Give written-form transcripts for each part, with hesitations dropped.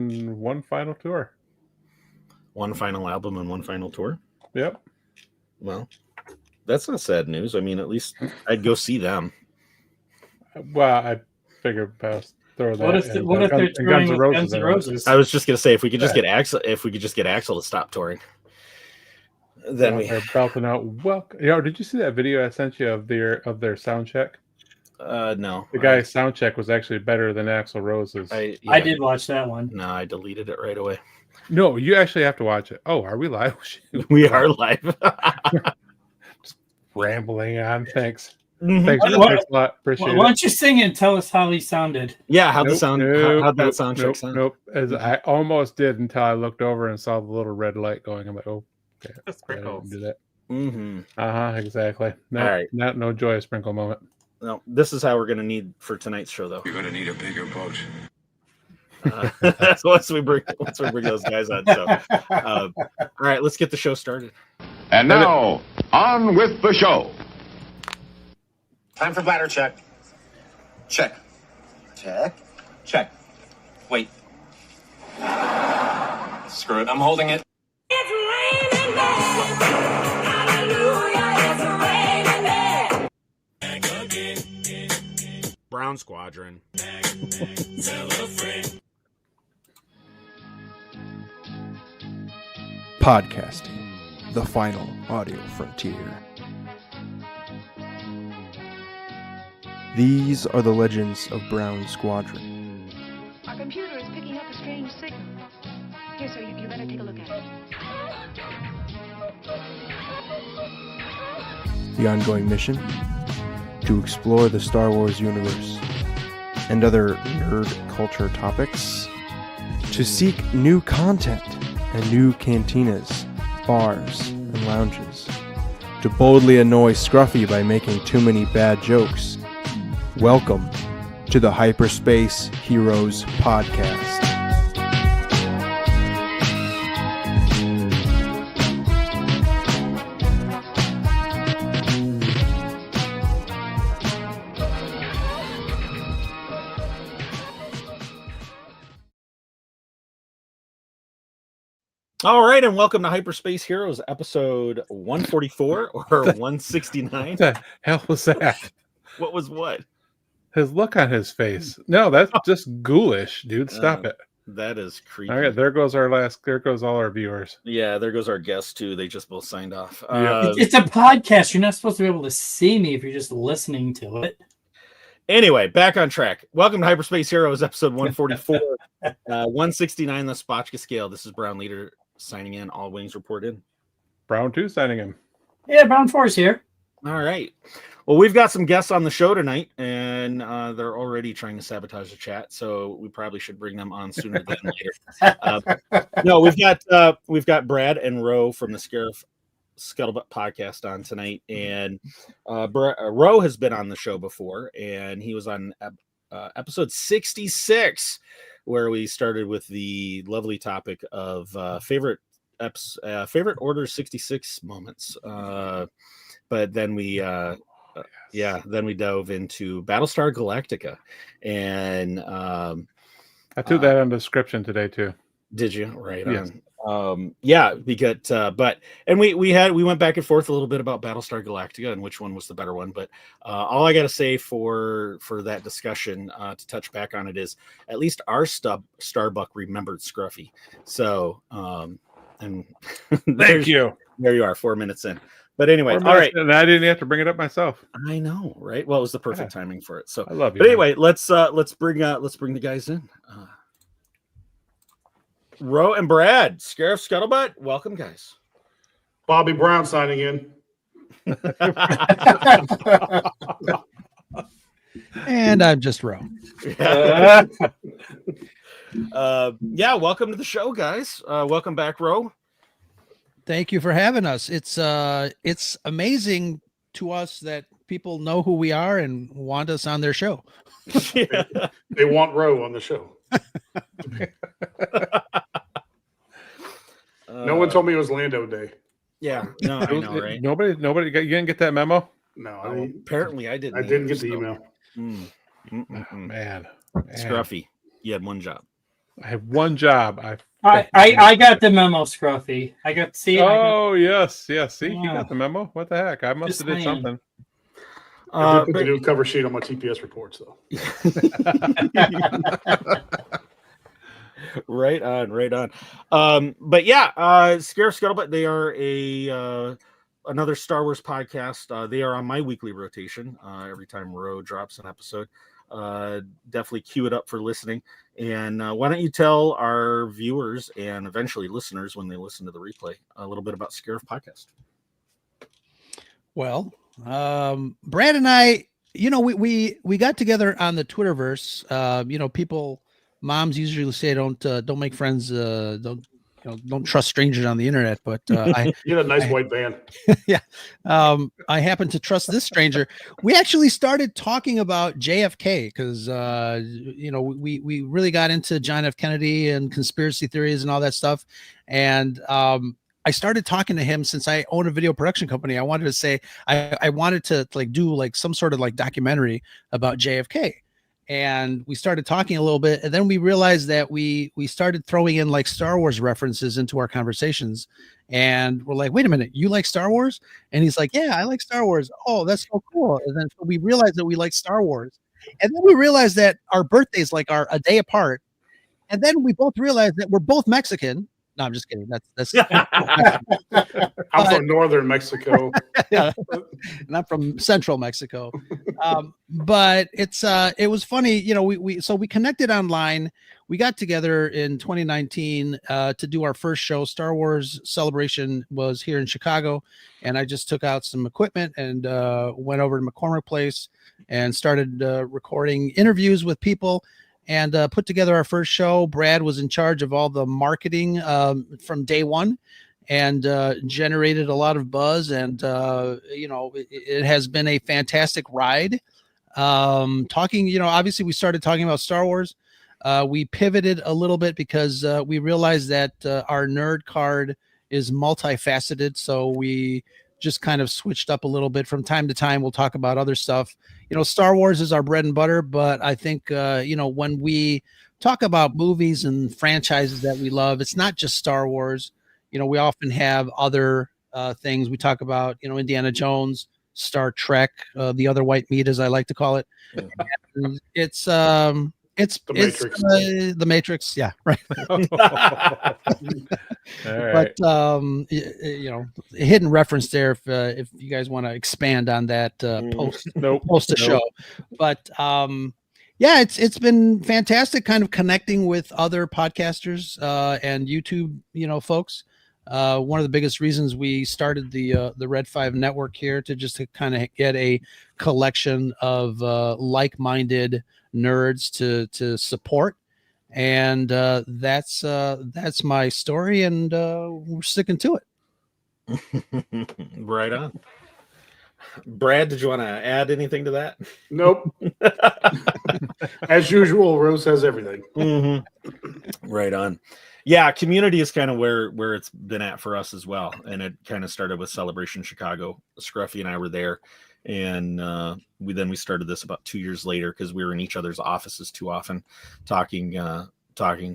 one final tour. One final album and one final tour? Yep. Well, that's not sad news. I mean, at least I'd go see them. Well, I figured past throw that. What if they're touring with Guns N' Roses? I was just gonna say if we could just get Axl to stop touring, then they're belting out. Well, did you see that video I sent you of their sound check? No. The guy's sound check was actually better than Axl Rose's. I did watch that one. No, I deleted it right away. No, you actually have to watch it. Oh, are we live? We are live. Just rambling on. Thanks. Mm-hmm. Thanks a lot. Appreciate it. Why don't you sing and tell us how he sounded? Yeah, how'd that sound check sound? Nope. As I almost did until I looked over and saw the little red light going. I'm like, oh, okay. The sprinkles. Do that. Mm-hmm. Exactly. All right. No joyous sprinkle moment. No, this is how we're gonna need for tonight's show, though. You're gonna need a bigger boat. once we bring those guys on. So, all right, let's get the show started. And now, on with the show. Time for bladder check. Check. Check. Check. Wait. Screw it. I'm holding it. It's raining men. Hallelujah, it's raining men. Brown Squadron. Podcasting, the final audio frontier. These are the legends of Brown Squadron. Our computer is picking up a strange signal. Here, sir, you better take a look at it. The ongoing mission? To explore the Star Wars universe and other nerd culture topics. To seek new content and new cantinas, bars, and lounges. To boldly annoy Scruffy by making too many bad jokes. Welcome to the Hyperspace Heroes Podcast. All right, and welcome to Hyperspace Heroes, episode 144 or 169. What the hell was that? What was what? His look on his face. No, that's just ghoulish, dude. Stop it. That is creepy. All right, there goes all our viewers. Yeah, there goes our guests too. They just both signed off. It's a podcast. You're not supposed to be able to see me if you're just listening to it. Anyway, back on track. Welcome to Hyperspace Heroes, episode 144, 169, the Spotchka scale. This is Brown Leader signing in. All wings reported. Brown 2 signing in. Yeah, Brown 4's here. All right. Well, we've got some guests on the show tonight, and they're already trying to sabotage the chat, so we probably should bring them on sooner than later. No, we've got Brad and Ro from the Scarif Scuttlebutt podcast on tonight, and Ro has been on the show before, and he was on episode 66, where we started with the lovely topic of favorite Order 66 moments. But then we dove into Battlestar Galactica, and I threw that on the description today too. Did you? Right. Yes. We went back and forth a little bit about Battlestar Galactica and which one was the better one. But all I got to say for that discussion to touch back on it is at least our Starbuck remembered Scruffy. So and thank you. There you are, 4 minutes in. But anyway, all right. And I didn't have to bring it up myself. I know, right? Well, it was the perfect timing for it. So I love you. But anyway, let's bring the guys in. Ro and Brad, Scarif Scuttlebutt, welcome, guys. Bobby Brown signing in. And I'm just Ro. Welcome to the show, guys. Welcome back, Ro. Thank you for having us. It's amazing to us that people know who we are and want us on their show. They want Ro on the show. No one told me it was Lando Day. Yeah, no, I know, right? Nobody you didn't get that memo? No, apparently I didn't. I didn't get the email. Man, Scruffy, you had one job. I have one job. I got the memo, Scruffy. I got see. Oh yes. See, you Yeah. got the memo. What the heck? I must Just have did saying. something. I did put the new cover sheet on my TPS reports, though. Right on. But yeah, Scarif Scuttlebutt, they are another Star Wars podcast. They are on my weekly rotation. Every time Ro drops an episode, definitely queue it up for listening. And why don't you tell our viewers and eventually listeners when they listen to the replay a little bit about Scarif podcast? Well, Brad and I, we got together on the Twitterverse. People, moms usually say don't make friends, don't trust strangers on the internet. But I You had a nice white van. yeah, I happen to trust this stranger. We actually started talking about JFK because we really got into John F. Kennedy and conspiracy theories and all that stuff, and I started talking to him since I own a video production company. I wanted to say I wanted to do some sort of documentary about JFK, and we started talking a little bit, and then we realized that we started throwing in Star Wars references into our conversations, and we're like, wait a minute, you like Star Wars? And he's like, yeah, I like Star Wars. Oh, that's so cool. And then we realized that we like Star Wars, and then we realized that our birthdays are a day apart, and then we both realized that we're both Mexican. No, I'm just kidding. That's I'm from northern Mexico. Yeah, not from central Mexico. But it was funny, we connected online. We got together in 2019 to do our first show. Star Wars Celebration was here in Chicago, and I just took out some equipment and went over to McCormick Place and started recording interviews with people. And put together our first show. Brad was in charge of all the marketing from day one, and generated a lot of buzz. And it has been a fantastic ride. Talking, obviously we started talking about Star Wars. We pivoted a little bit because we realized that our nerd card is multifaceted. So we just kind of switched up a little bit. From time to time, we'll talk about other stuff. Star Wars is our bread and butter, but I think, when we talk about movies and franchises that we love, it's not just Star Wars. We often have other things. We talk about, Indiana Jones, Star Trek, the other white meat, as I like to call it. And it's the Matrix. Yeah, right. But a hidden reference there if you guys want to expand on that post a show. But it's been fantastic kind of connecting with other podcasters and YouTube folks. One of the biggest reasons we started the Red 5 network here to kind of get a collection of like-minded nerds to support, and that's my story, and we're sticking to it. Right on. Brad, did you want to add anything to that? Nope. As usual, Rose has everything. Mm-hmm. Right on. Yeah, community is kind of where it's been at for us as well, and it kind of started with Celebration Chicago. Scruffy and I were there, and we started this about 2 years later because we were in each other's offices too often, talking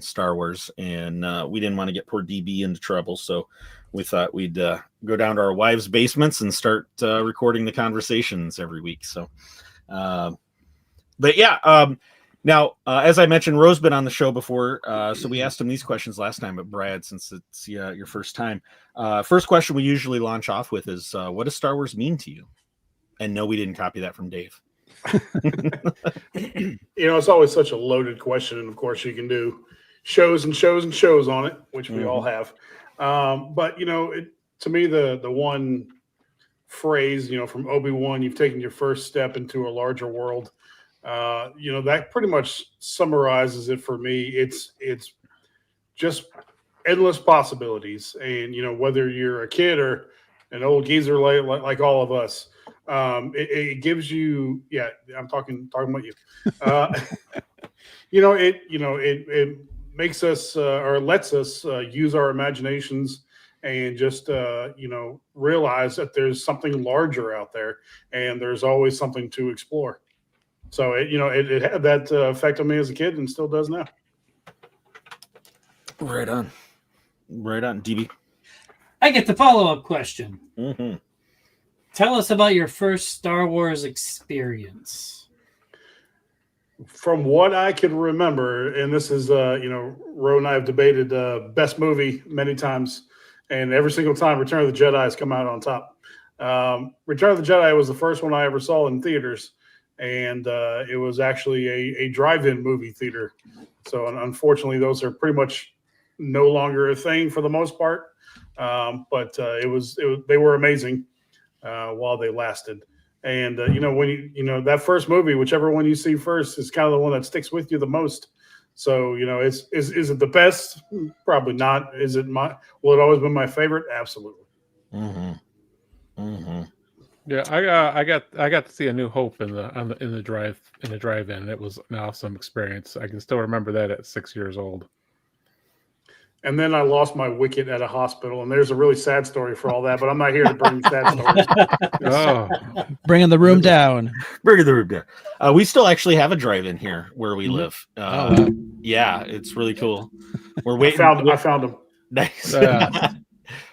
Star Wars, and we didn't want to get poor DB into trouble, so we thought we'd go down to our wives' basements and start recording the conversations every week. So, but yeah. Now, as I mentioned, Ro's been on the show before, so we asked him these questions last time. But Brad, since it's your first time, first question we usually launch off with is, what does Star Wars mean to you? And no, we didn't copy that from Dave. It's always such a loaded question, and of course, you can do shows and shows and shows on it, which we all have. But to me, the one phrase, from Obi-Wan, you've taken your first step into a larger world. That pretty much summarizes it for me. It's just endless possibilities, and whether you're a kid or an old geezer like all of us, it gives you. Yeah, I'm talking about you. It makes us or lets us use our imaginations and just realize that there's something larger out there, and there's always something to explore. So it had that effect on me as a kid, and still does now. Right on. Right on, DB. I get the follow-up question. Mm-hmm. Tell us about your first Star Wars experience. From what I can remember, and this is, Ro and I have debated best movie many times, and every single time Return of the Jedi has come out on top. Return of the Jedi was the first one I ever saw in theaters, and it was actually a drive-in movie theater. So unfortunately, those are pretty much no longer a thing for the most part. But they were amazing while they lasted. And when that first movie, whichever one you see first, is kind of the one that sticks with you the most. So is it the best? Probably not. Is it will it always been my favorite? Absolutely. Mm-hmm. Mm-hmm. Yeah, I got to see A New Hope in the drive-in. It was an awesome experience. I can still remember that at 6 years old. And then I lost my wicket at a hospital, and there's a really sad story for all that. But I'm not here to bring sad stories. Oh, Bringing the room down. Bringing the room down. We still actually have a drive-in here where we live. Wow. Yeah, it's really cool. We're waiting. I found them. Nice.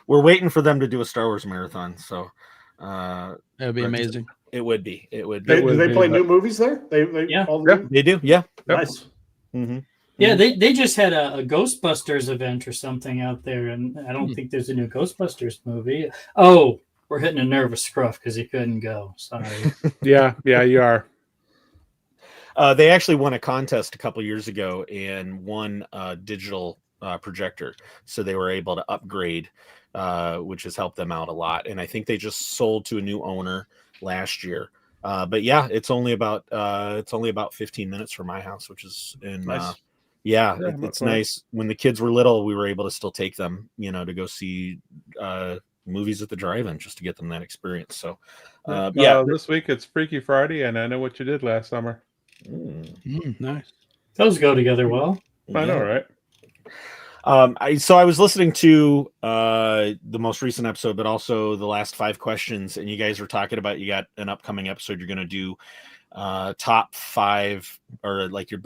We're waiting for them to do a Star Wars marathon. So That would be amazing. it would be. It would. Do they play new movies there? They Yeah. They do. Yeah. Nice. Mm-hmm. Yeah, they just had a Ghostbusters event or something out there, and I don't think there's a new Ghostbusters movie. Oh, we're hitting a nervous scruff because he couldn't go. Sorry. yeah, you are. They actually won a contest a couple years ago and won a digital projector, so they were able to upgrade, which has helped them out a lot. And I think they just sold to a new owner last year. But yeah, it's only about 15 minutes from my house, which is Nice. It's nice. When the kids were little, we were able to still take them, to go see movies at the drive-in just to get them that experience. So this week it's Freaky Friday, and I Know What You Did Last Summer. Nice. Those go together well. I know, right? I was listening to the most recent episode, but also the last 5 questions, and you guys were talking about you got an upcoming episode you're going to do top 5 or like your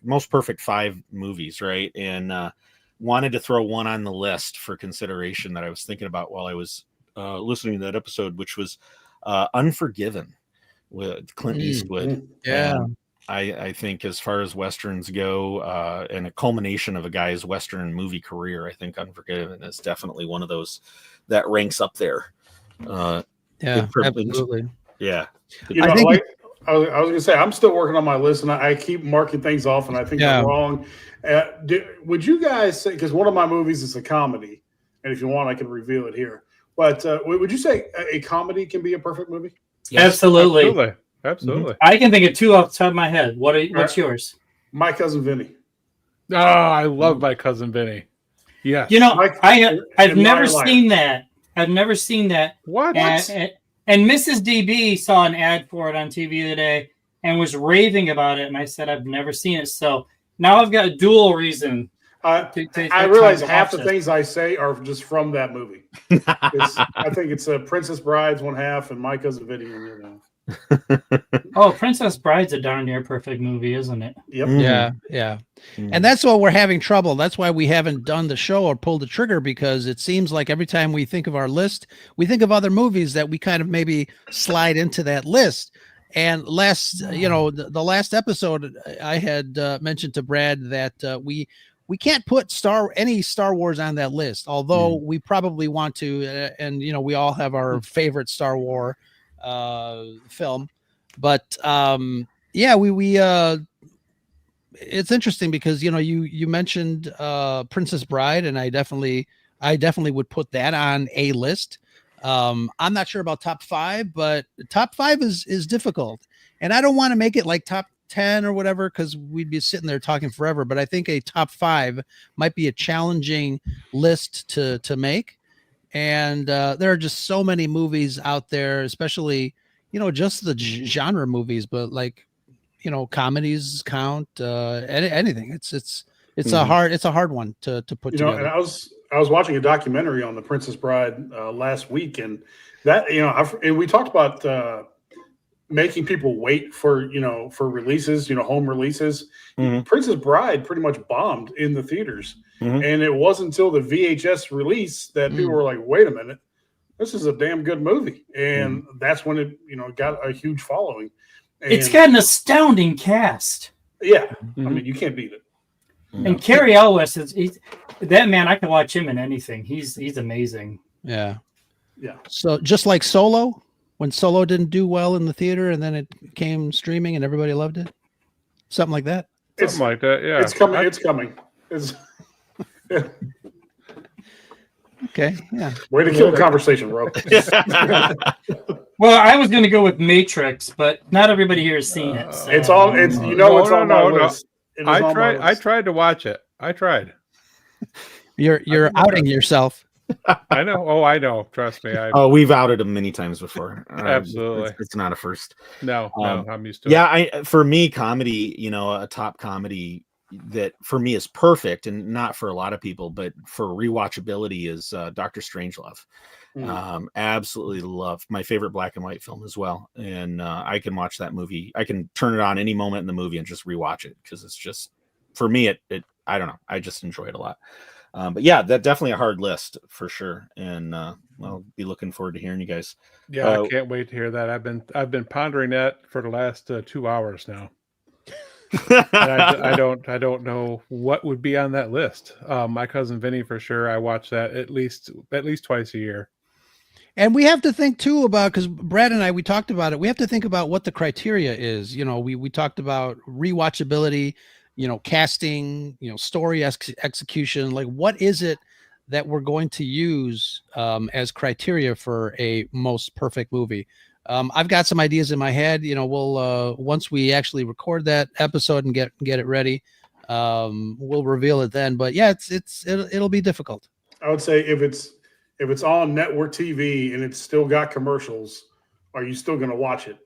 most perfect 5 movies, right? And wanted to throw one on the list for consideration that I was thinking about while I was listening to that episode, which was Unforgiven with Clint Eastwood. Yeah. And I think as far as Westerns go, and a culmination of a guy's Western movie career, I think Unforgiven is definitely one of those that ranks up there. Yeah, absolutely. Yeah. I was going to say, I'm still working on my list, and I keep marking things off, and I think I'm wrong. Would you guys say, because one of my movies is a comedy, and if you want, I can reveal it here. But would you say a comedy can be a perfect movie? Yes. Absolutely. Absolutely. I can think of 2 off the top of my head. What's yours? My Cousin Vinny. Oh, I love My Cousin Vinny. Yeah. I've never seen that. I've never seen that. What? And Mrs. DB saw an ad for it on TV today and was raving about it. And I said, I've never seen it. So now I've got a dual reason. I realize half the things I say are just from that movie. I think it's Princess Bride's one half and My Cousin Vinny in the other half. Oh, Princess Bride's a darn near perfect movie, isn't it? Yep. Yeah. And that's why we're having trouble. That's why we haven't done the show or pulled the trigger, because it seems like every time we think of our list, we think of other movies that we kind of maybe slide into that list. And the last episode, I had mentioned to Brad that we can't put any Star Wars on that list, although we probably want to. And we all have our favorite Star Wars film, but it's interesting because you mentioned Princess Bride, and I definitely would put that on a list. I'm not sure about top 5, but top 5 is difficult, and I don't want to make it like top 10 or whatever, because we'd be sitting there talking forever. But I think a top 5 might be a challenging list to make. And there are just so many movies out there, especially, just the genre movies, but like, comedies count, anything. It's a hard one to put together. And I was watching a documentary on the Princess Bride last week, and that, and we talked about making people wait for releases, home releases. Mhm. Princess Bride pretty much bombed in the theaters, Mhm. and it wasn't until the VHS release that people were like, "Wait a minute, this is a damn good movie," and that's when it got a huge following. And It's got an astounding cast. yeah, I mean, you can't beat it. And Cary Elwes he's that man. I can watch him in anything. He's amazing. Yeah. Yeah. So just like Solo, when Solo didn't do well in the theater and then it came streaming and everybody loved it, something like that. Something like that. Yeah, It's coming. It's coming. It's Okay. Yeah. way to kill the conversation, bro. Well, I was going to go with Matrix, but not everybody here has seen it. So. It's on. It's it's on my list. It is on my I list. tried to watch it. I tried. You're outing yourself. I know. Oh, I know. Trust me. We've outed him many times before. Absolutely. It's not a first. No, I'm used to it. Yeah, for me, comedy, a top comedy that for me is perfect, and not for a lot of people, but for rewatchability is Dr. Strangelove. Absolutely love, my favorite black and white film as well, and I can watch that movie. I can turn it on any moment in the movie and just rewatch it because it's just, for me, it I don't know, I just enjoy it a lot. But yeah, that definitely a hard list for sure, and I'll be looking forward to hearing you guys. Yeah, I can't wait to hear that. I've been pondering that for the last 2 hours now. And I don't know what would be on that list. My cousin Vinny, for sure. I watch that at least twice a year. And we have to think too about, because Brad and I, we talked about it. We have to think about what the criteria is. We talked about rewatchability, casting, story execution. Like, what is it that we're going to use as criteria for a most perfect movie? I've got some ideas in my head. We'll once we actually record that episode and get it ready, we'll reveal it then. But yeah, it'll be difficult. I would say if it's on network TV and it's still got commercials, are you still going to watch it?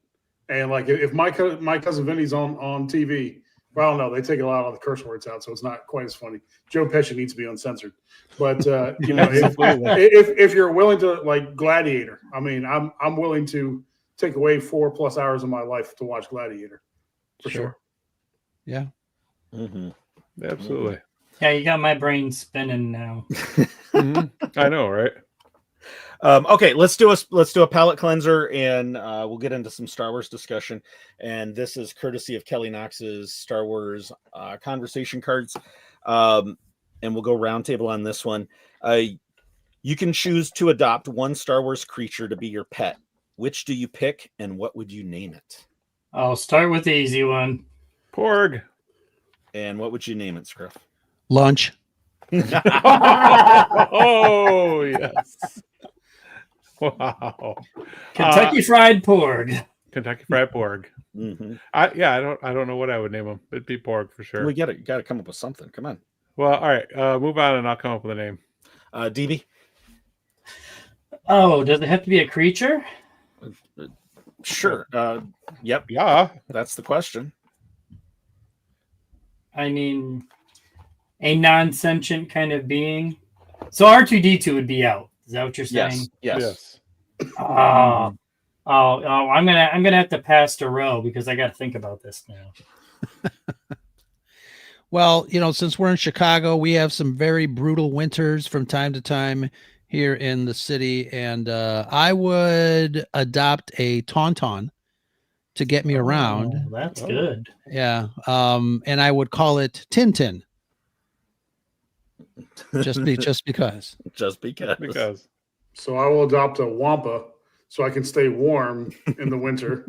And like if my cousin Vinny's on TV, well, I don't know, they take a lot of the curse words out, so it's not quite as funny. Joe Pesci needs to be uncensored. But if you're willing to, like Gladiator, I mean, I'm willing to take away 4+ hours of my life to watch Gladiator, for sure. Yeah. Absolutely. Yeah, you got my brain spinning now. I know, right? Okay, let's do a palate cleanser, and we'll get into some Star Wars discussion. And this is courtesy of Kelly Knox's Star Wars conversation cards. And we'll go roundtable on this one. You can choose to adopt one Star Wars creature to be your pet. Which do you pick, and what would you name it? I'll start with the easy one. Porg. And what would you name it, Scarif? Lunch. Oh, yes. Wow. Kentucky Fried Porg. Kentucky Fried Porg. I don't know what I would name him. It'd be Porg for sure. We got to come up with something. Come on. Well, all right. Move on, and I'll come up with a name. DB. Oh, does it have to be a creature? Sure. Yep. Yeah. That's the question. I mean, a non-sentient kind of being. So R2-D2 would be out. Is that what you're saying? Yes. I'm gonna have to pass to Roe because I got to think about this now. Well, since we're in Chicago, we have some very brutal winters from time to time here in the city, and I would adopt a Tauntaun to get me around. Oh, that's good. Yeah. And I would call it Tintin. Just because. Just because. So I will adopt a Wampa so I can stay warm in the winter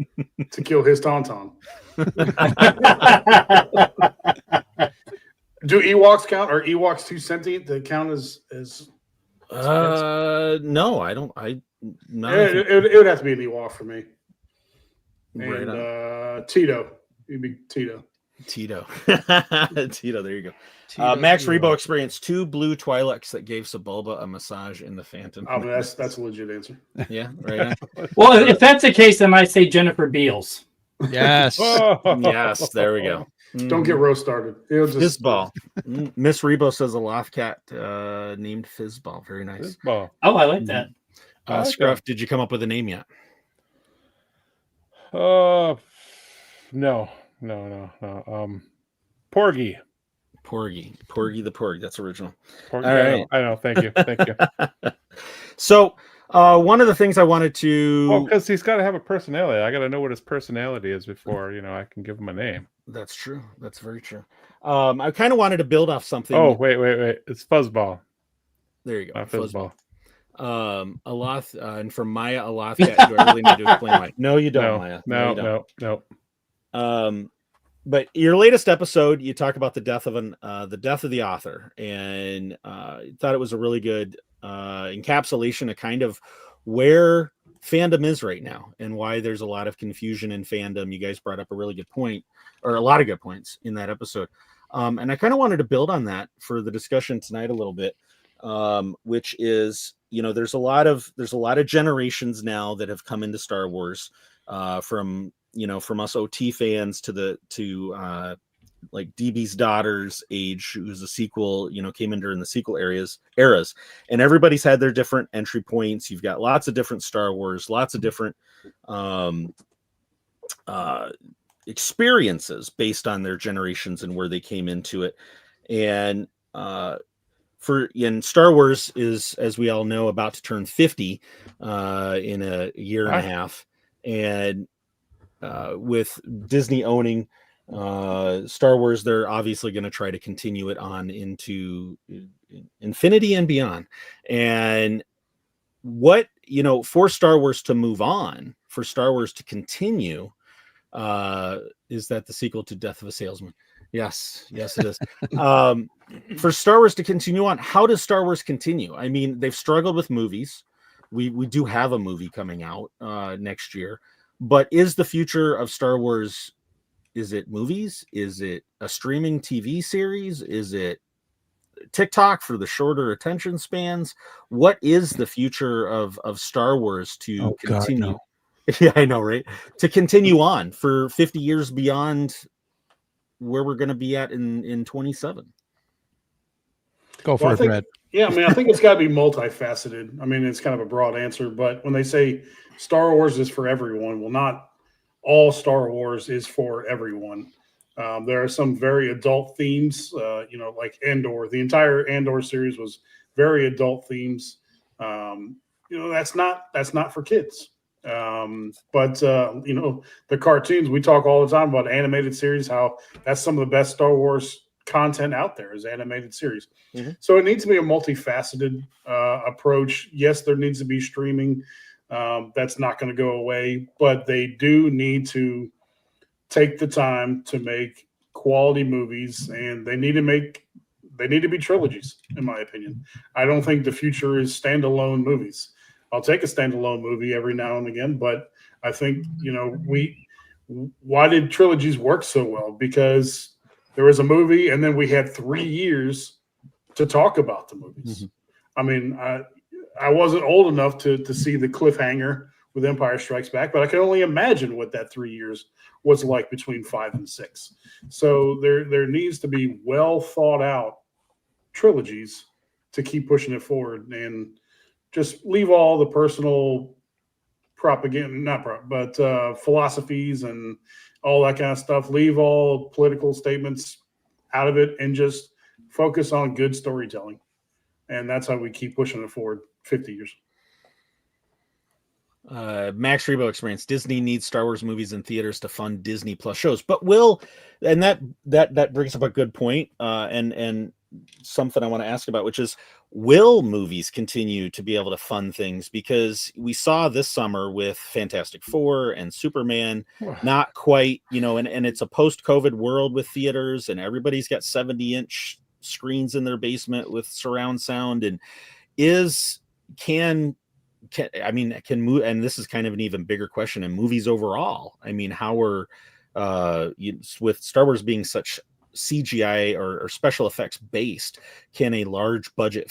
to kill his Tauntaun. Do Ewoks count? Are Ewoks too sentient to count as no, I don't. It would have to be an Ewok for me. Right and Tito. You'd be Tito. Tito, there you go. Max Rebo experienced 2 blue Twi'leks that gave Sebulba a massage in the Phantom. Oh, that's a legit answer. Yeah, right. Well, if that's the case, then I say Jennifer Beals. Yes. Yes, there we go. Don't get Rose started. Fizzball. Miss Rebo says a loft cat named Fizzball. Very nice. Fizzball. Oh, I like that. Scruff, did you come up with a name yet? No. Porgy. Porgy the Porg. That's original. Porgy. All right. I know. Thank you. So, one of the things I wanted to. Well, because he's got to have a personality. I got to know what his personality is before I can give him a name. That's true. That's very true. I kind of wanted to build off something. Oh, wait. It's Fuzzball. There you go. Not Fuzzball. Aloth, and from Maya Alothcat, do I really need to explain why? No, you don't, Maya. No. But your latest episode, you talk about the death of the author, and thought it was a really good encapsulation of kind of where fandom is right now and why there's a lot of confusion in fandom. You guys brought up a really good point, or a lot of good points in that episode, and I kind of wanted to build on that for the discussion tonight a little bit, which is, there's a lot of generations now that have come into Star Wars, from us OT fans to like DB's daughter's age, who's a sequel, came in during the sequel eras, and everybody's had their different entry points. You've got lots of different Star Wars, lots of different experiences based on their generations and where they came into it. And Star Wars is, as we all know, about to turn 50 in a year and a half, and with Disney owning Star Wars, they're obviously going to try to continue it on into infinity and beyond. And what, for Star Wars to move on, for Star Wars to continue, is that the sequel to Death of a Salesman? Yes, it is. For Star Wars to continue on, how does Star Wars continue? I mean, they've struggled with movies. We do have a movie coming out next year, but is the future of Star Wars, is it movies? Is it a streaming TV series? Is it TikTok for the shorter attention spans? What is the future of Star Wars to continue? God, no. Yeah, I know, right? To continue on for 50 years beyond where we're going to be at in 27. Go for it, Brad. Yeah, I think it's got to be multifaceted. It's kind of a broad answer, but when they say Star Wars is for everyone, well, not all Star Wars is for everyone. There are some very adult themes, like Andor. The entire Andor series was very adult themes. That's not for kids. But the cartoons, we talk all the time about animated series, how that's some of the best Star Wars content out there is animated series. Mm-hmm. So it needs to be a multifaceted approach. Yes, there needs to be streaming. That's not going to go away, but they do need to take the time to make quality movies, and they need to be trilogies, in my opinion. I don't think the future is standalone movies. I'll take a standalone movie every now and again, but I think, why did trilogies work so well? Because there was a movie and then we had 3 years to talk about the movies. Mm-hmm. I wasn't old enough to see the cliffhanger with Empire Strikes Back, but I can only imagine what that 3 years was like between 5 and 6. So there needs to be well thought out trilogies to keep pushing it forward, and just leave all the personal propaganda, philosophies and all that kind of stuff. Leave all political statements out of it and just focus on good storytelling. And that's how we keep pushing it forward 50 years. Max Rebo experience. Disney needs Star Wars movies in theaters to fund Disney Plus shows, but that brings up a good point, and something I want to ask about, which is, will movies continue to be able to fund things? Because we saw this summer with Fantastic Four and Superman, not quite, and it's a post-COVID world with theaters, and everybody's got 70-inch screens in their basement with surround sound, and can move, and this is kind of an even bigger question in movies overall. How are with Star Wars being such CGI or special effects based, can large budget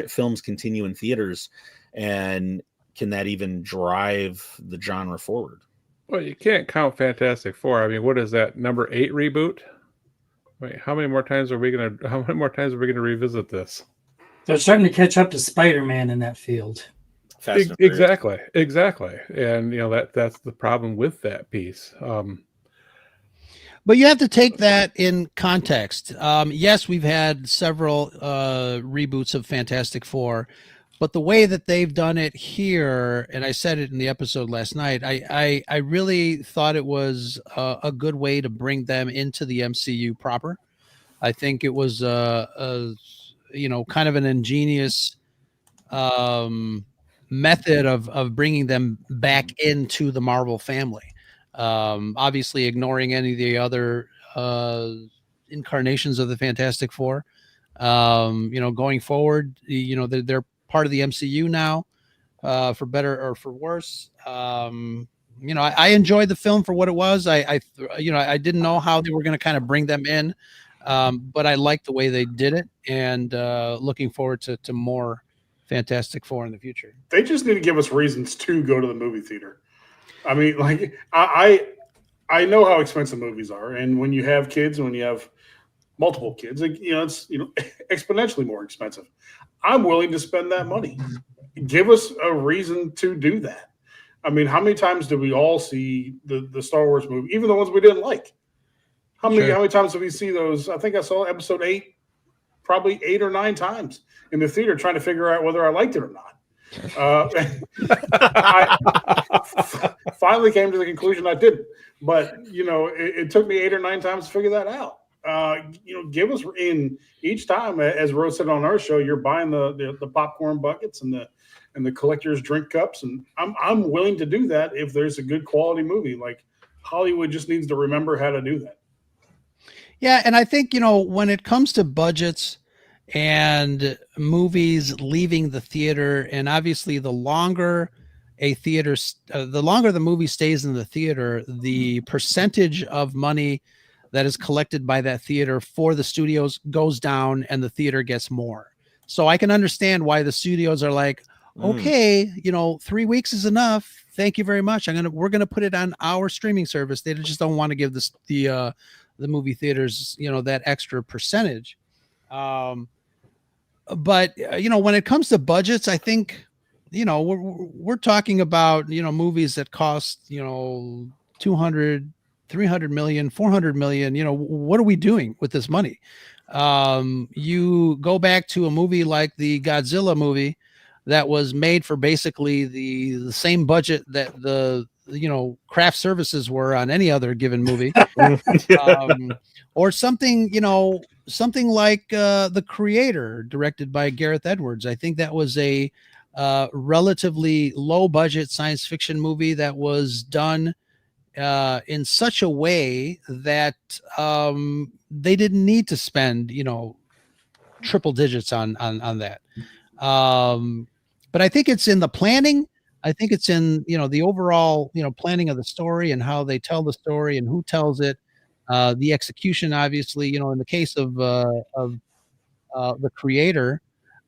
films continue in theaters, and can that even drive the genre forward? Well, you can't count Fantastic Four. What is that, number 8 reboot? Wait, how many more times are we gonna revisit this? They're starting to catch up to Spider-Man in that field. Fast and Furious. Exactly. And that's the problem with that piece. But you have to take that in context. Yes, we've had several reboots of Fantastic Four, but the way that they've done it here, and I said it in the episode last night, I really thought it was a good way to bring them into the MCU proper. I think it was kind of an ingenious method of bringing them back into the Marvel family. Obviously ignoring any of the other incarnations of the Fantastic Four. Going forward, they're part of the MCU now, for better or for worse. I enjoyed the film for what it was. I didn't know how they were going to kind of bring them in, but I liked the way they did it, and looking forward to more Fantastic Four in the future. They just need to give us reasons to go to the movie theater. I mean, like I know how expensive movies are, and when you have kids, when you have multiple kids, it's exponentially more expensive. I'm willing to spend that money. Give us a reason to do that. I mean, how many times did we all see the Star Wars movie, even the ones we didn't like? How many times did we see those? I think I saw episode 8 probably 8 or 9 times in the theater, trying to figure out whether I liked it or not. I finally came to the conclusion I didn't, but it took me 8 or 9 times to figure that out. Give us in each time, as Rose said on our show, you're buying the popcorn buckets and the collector's drink cups, and I'm willing to do that if there's a good quality movie. Like, Hollywood just needs to remember how to do that. Yeah, and I think when it comes to budgets and movies leaving the theater, and obviously the longer the movie stays in the theater, the percentage of money that is collected by that theater for the studios goes down, and the theater gets more. So I can understand why the studios are like, okay, 3 weeks is enough. Thank you very much. We're gonna put it on our streaming service. They just don't want to give the movie theaters, that extra percentage. But when it comes to budgets, I think, we're talking about, movies that cost, 200, 300 million, 400 million. What are we doing with this money? You go back to a movie like the Godzilla movie that was made for basically the same budget that the craft services were on any other given movie. Or something like The Creator, directed by Gareth Edwards. I think that was a relatively low budget science fiction movie that was done in such a way that they didn't need to spend triple digits on that. But I think it's in the planning. I think it's in the overall planning of the story and how they tell the story and who tells it. The execution, obviously, in the case of The Creator,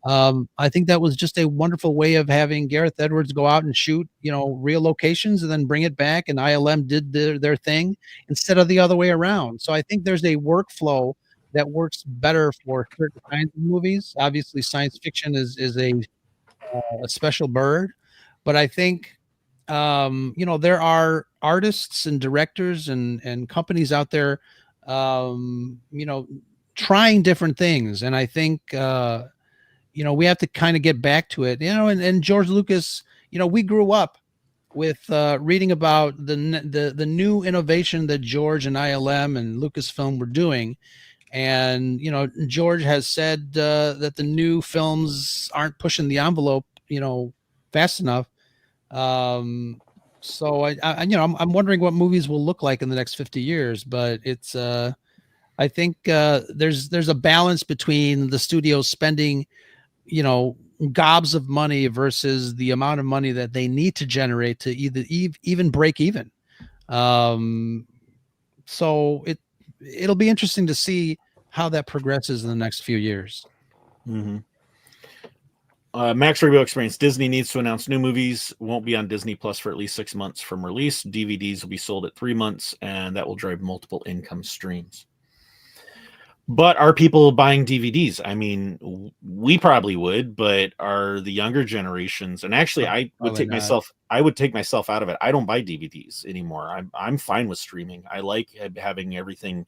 I think that was just a wonderful way of having Gareth Edwards go out and shoot real locations and then bring it back, and ILM did their thing instead of the other way around. So I think there's a workflow that works better for certain kinds of movies. Obviously, science fiction is a special bird, but I think there are artists and directors and companies out there trying different things, and I think we have to kind of get back to it. And George Lucas, we grew up with reading about the new innovation that George and ILM and Lucasfilm were doing. And, George has said that the new films aren't pushing the envelope, fast enough. So I'm wondering what movies will look like in the next 50 years, but it's, I think there's a balance between the studios spending, gobs of money versus the amount of money that they need to generate to even break even. So it'll be interesting to see how that progresses in the next few years. Mm-hmm. Max Review Experience. Disney needs to announce new movies. Won't be on Disney Plus for at least 6 months from release. DVDs will be sold at 3 months, and that will drive multiple income streams. But are people buying DVDs? I mean, we probably would, but are the younger generations, and actually I would Probably take not. myself out of it. I don't buy DVDs anymore. I'm fine with streaming. I like having everything.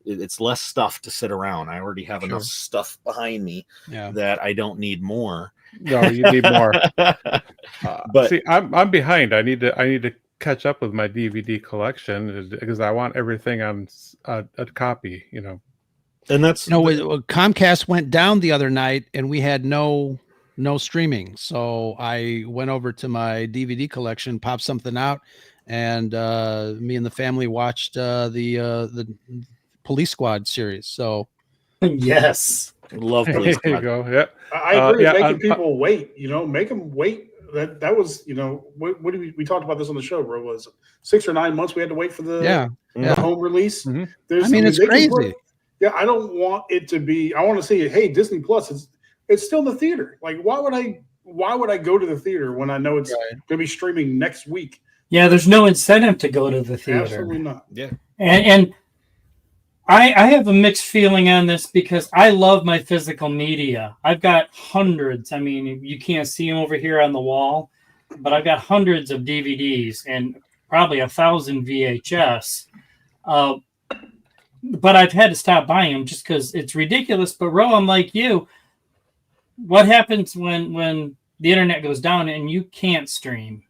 It's less stuff to sit around. I already have enough stuff behind me that I don't need more. No, you need more. But see, I'm behind. I need to catch up with my DVD collection because I want everything on a copy. You know, and that's Comcast went down the other night, and we had no streaming. So I went over to my DVD collection, popped something out, and me and the family watched the Police Squad series. So yes, love there Police you Squad. go. Yeah, I agree. yeah, Making people wait, make them wait. That was, what did we talked about this on the show, bro? Was 6 or 9 months we had to wait for the home release? Mhm. It's crazy. I don't want it to be. I want to see it. Hey, Disney Plus, it's still in the theater. Like, why would I go to the theater when I know it's going to be streaming next week? Yeah, there's no incentive to go to the theater. Absolutely not. Yeah, and I have a mixed feeling on this because I love my physical media. I've got hundreds. I mean, you can't see them over here on the wall, but I've got hundreds of DVDs and probably 1,000 VHS. But I've had to stop buying them just because it's ridiculous. But Ro, I'm like you. What happens when the internet goes down and you can't stream?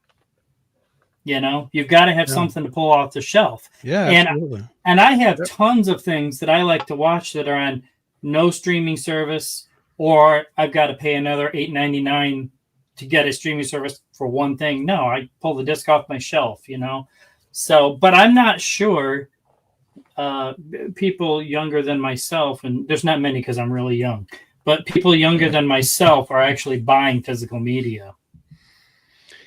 You've got to have something to pull off the shelf. Yeah, absolutely. And I have tons of things that I like to watch that are on no streaming service, or I've got to pay another $8.99 to get a streaming service for one thing. No, I pull the disc off my shelf, So, but I'm not sure people younger than myself, and there's not many because I'm really young, but people younger than myself are actually buying physical media.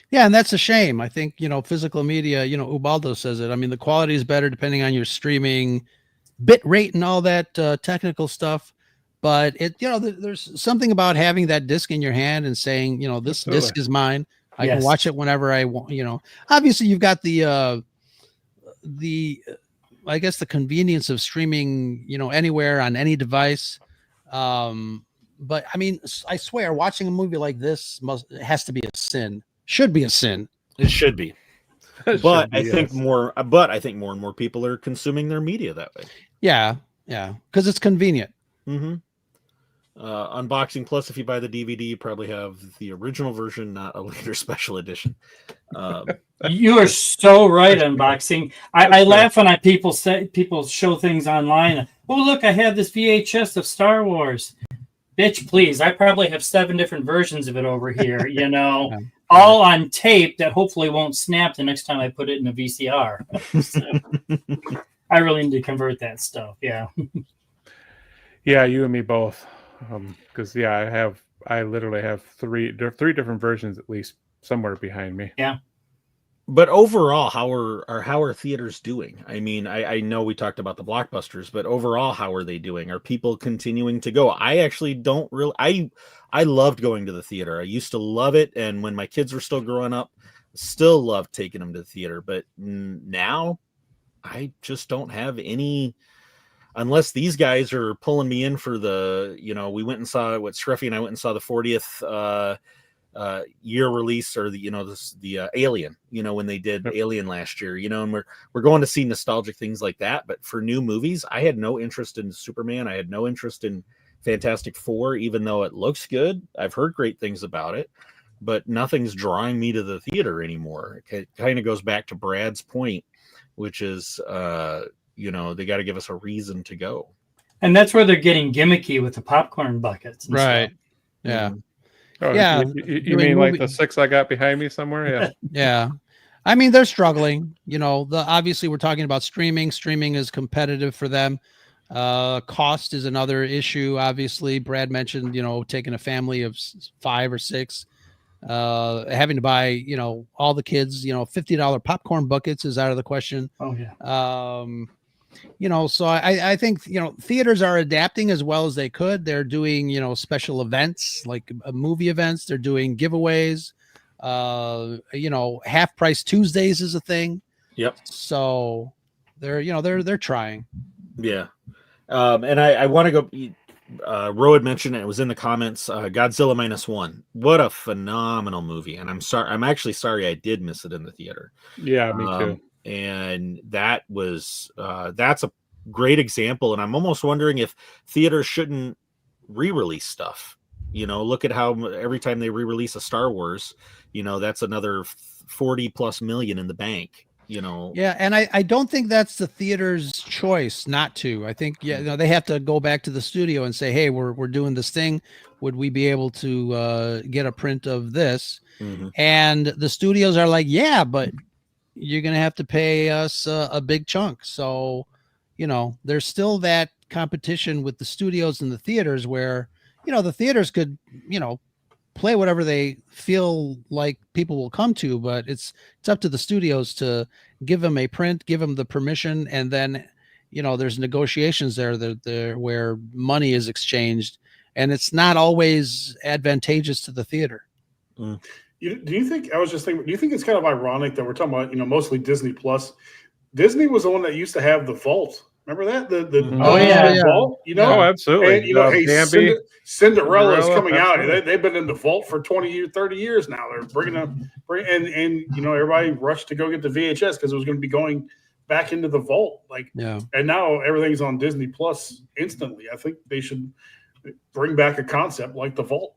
Yeah, and that's a shame. I think, physical media, Ubaldo says it. I mean, the quality is better depending on your streaming bit rate and all that technical stuff. But there's something about having that disc in your hand and saying, this disc is mine. I can watch it whenever I want. Obviously you've got the I guess the convenience of streaming, anywhere on any device. But I mean, I swear, watching a movie like this has to be a sin. Should be a sin. It should be. But I think more and more people are consuming their media that way. Yeah, because it's convenient. Mm-hmm. Unboxing Plus, if you buy the DVD, you probably have the original version, not a later special edition. You are so right, Unboxing. I laugh when people show things online. Oh, look, I have this VHS of Star Wars. Bitch, please. I probably have 7 different versions of it over here, all on tape that hopefully won't snap the next time I put it in a VCR. So, I really need to convert that stuff. Yeah. Yeah, you and me both. Because I literally have three different versions at least somewhere behind me. Yeah. But overall, how are theaters doing? I mean, I know we talked about the blockbusters, but overall, how are they doing? Are people continuing to go? I actually don't really. I loved going to the theater. I used to love it, and when my kids were still growing up, still loved taking them to the theater. But now, I just don't have any. Unless these guys are pulling me in for the, we went and saw what Scruffy and I went and saw the 40th year release, or the Alien, when they did Alien last year, and we're going to see nostalgic things like that. But for new movies, I had no interest in Superman. I had no interest in Fantastic Four, even though it looks good. I've heard great things about it, but nothing's drawing me to the theater anymore. It kind of goes back to Brad's point, which is, they got to give us a reason to go. And that's where they're getting gimmicky with the popcorn buckets. Right. Stuff. Yeah. Oh, yeah. You mean like the 6 I got behind me somewhere? Yeah. Yeah. I mean, they're struggling. Obviously we're talking about streaming. Streaming is competitive for them. Cost is another issue. Obviously, Brad mentioned, taking a family of 5 or 6, having to buy, all the kids, $50 popcorn buckets is out of the question. Oh yeah. So I think, theaters are adapting as well as they could. They're doing, special events like movie events. They're doing giveaways. Half price Tuesdays is a thing. Yep. So they're trying. Yeah. And I want to go. Ro had mentioned it. It was in the comments. Godzilla -1. What a phenomenal movie! And I'm actually sorry I did miss it in the theater. Yeah, me too. And that was that's a great example. And I'm almost wondering if theaters shouldn't re-release stuff. Look at how every time they re-release a Star Wars, that's another 40+ million in the bank. Yeah, and I don't think that's the theater's choice not to. I think they have to go back to the studio and say, hey, we're doing this thing. Would we be able to get a print of this? Mm-hmm. And the studios are like, yeah, but you're gonna have to pay us a big chunk. So, there's still that competition with the studios and the theaters where the theaters could play whatever they feel like people will come to, but it's up to the studios to give them a print, give them the permission, and then there's negotiations there where money is exchanged, and it's not always advantageous to the theater. Do you think? I was just thinking. Do you think it's kind of ironic that we're talking about mostly Disney Plus? Disney was the one that used to have the vault. Remember that the vault? Oh, absolutely. And hey, Bambi, Cinderella's coming absolutely. out. They've been in the vault for 20 years, 30 years now. They're bringing and everybody rushed to go get the VHS because it was going to be going back into the vault. And now everything's on Disney Plus instantly. I think they should bring back a concept like the vault.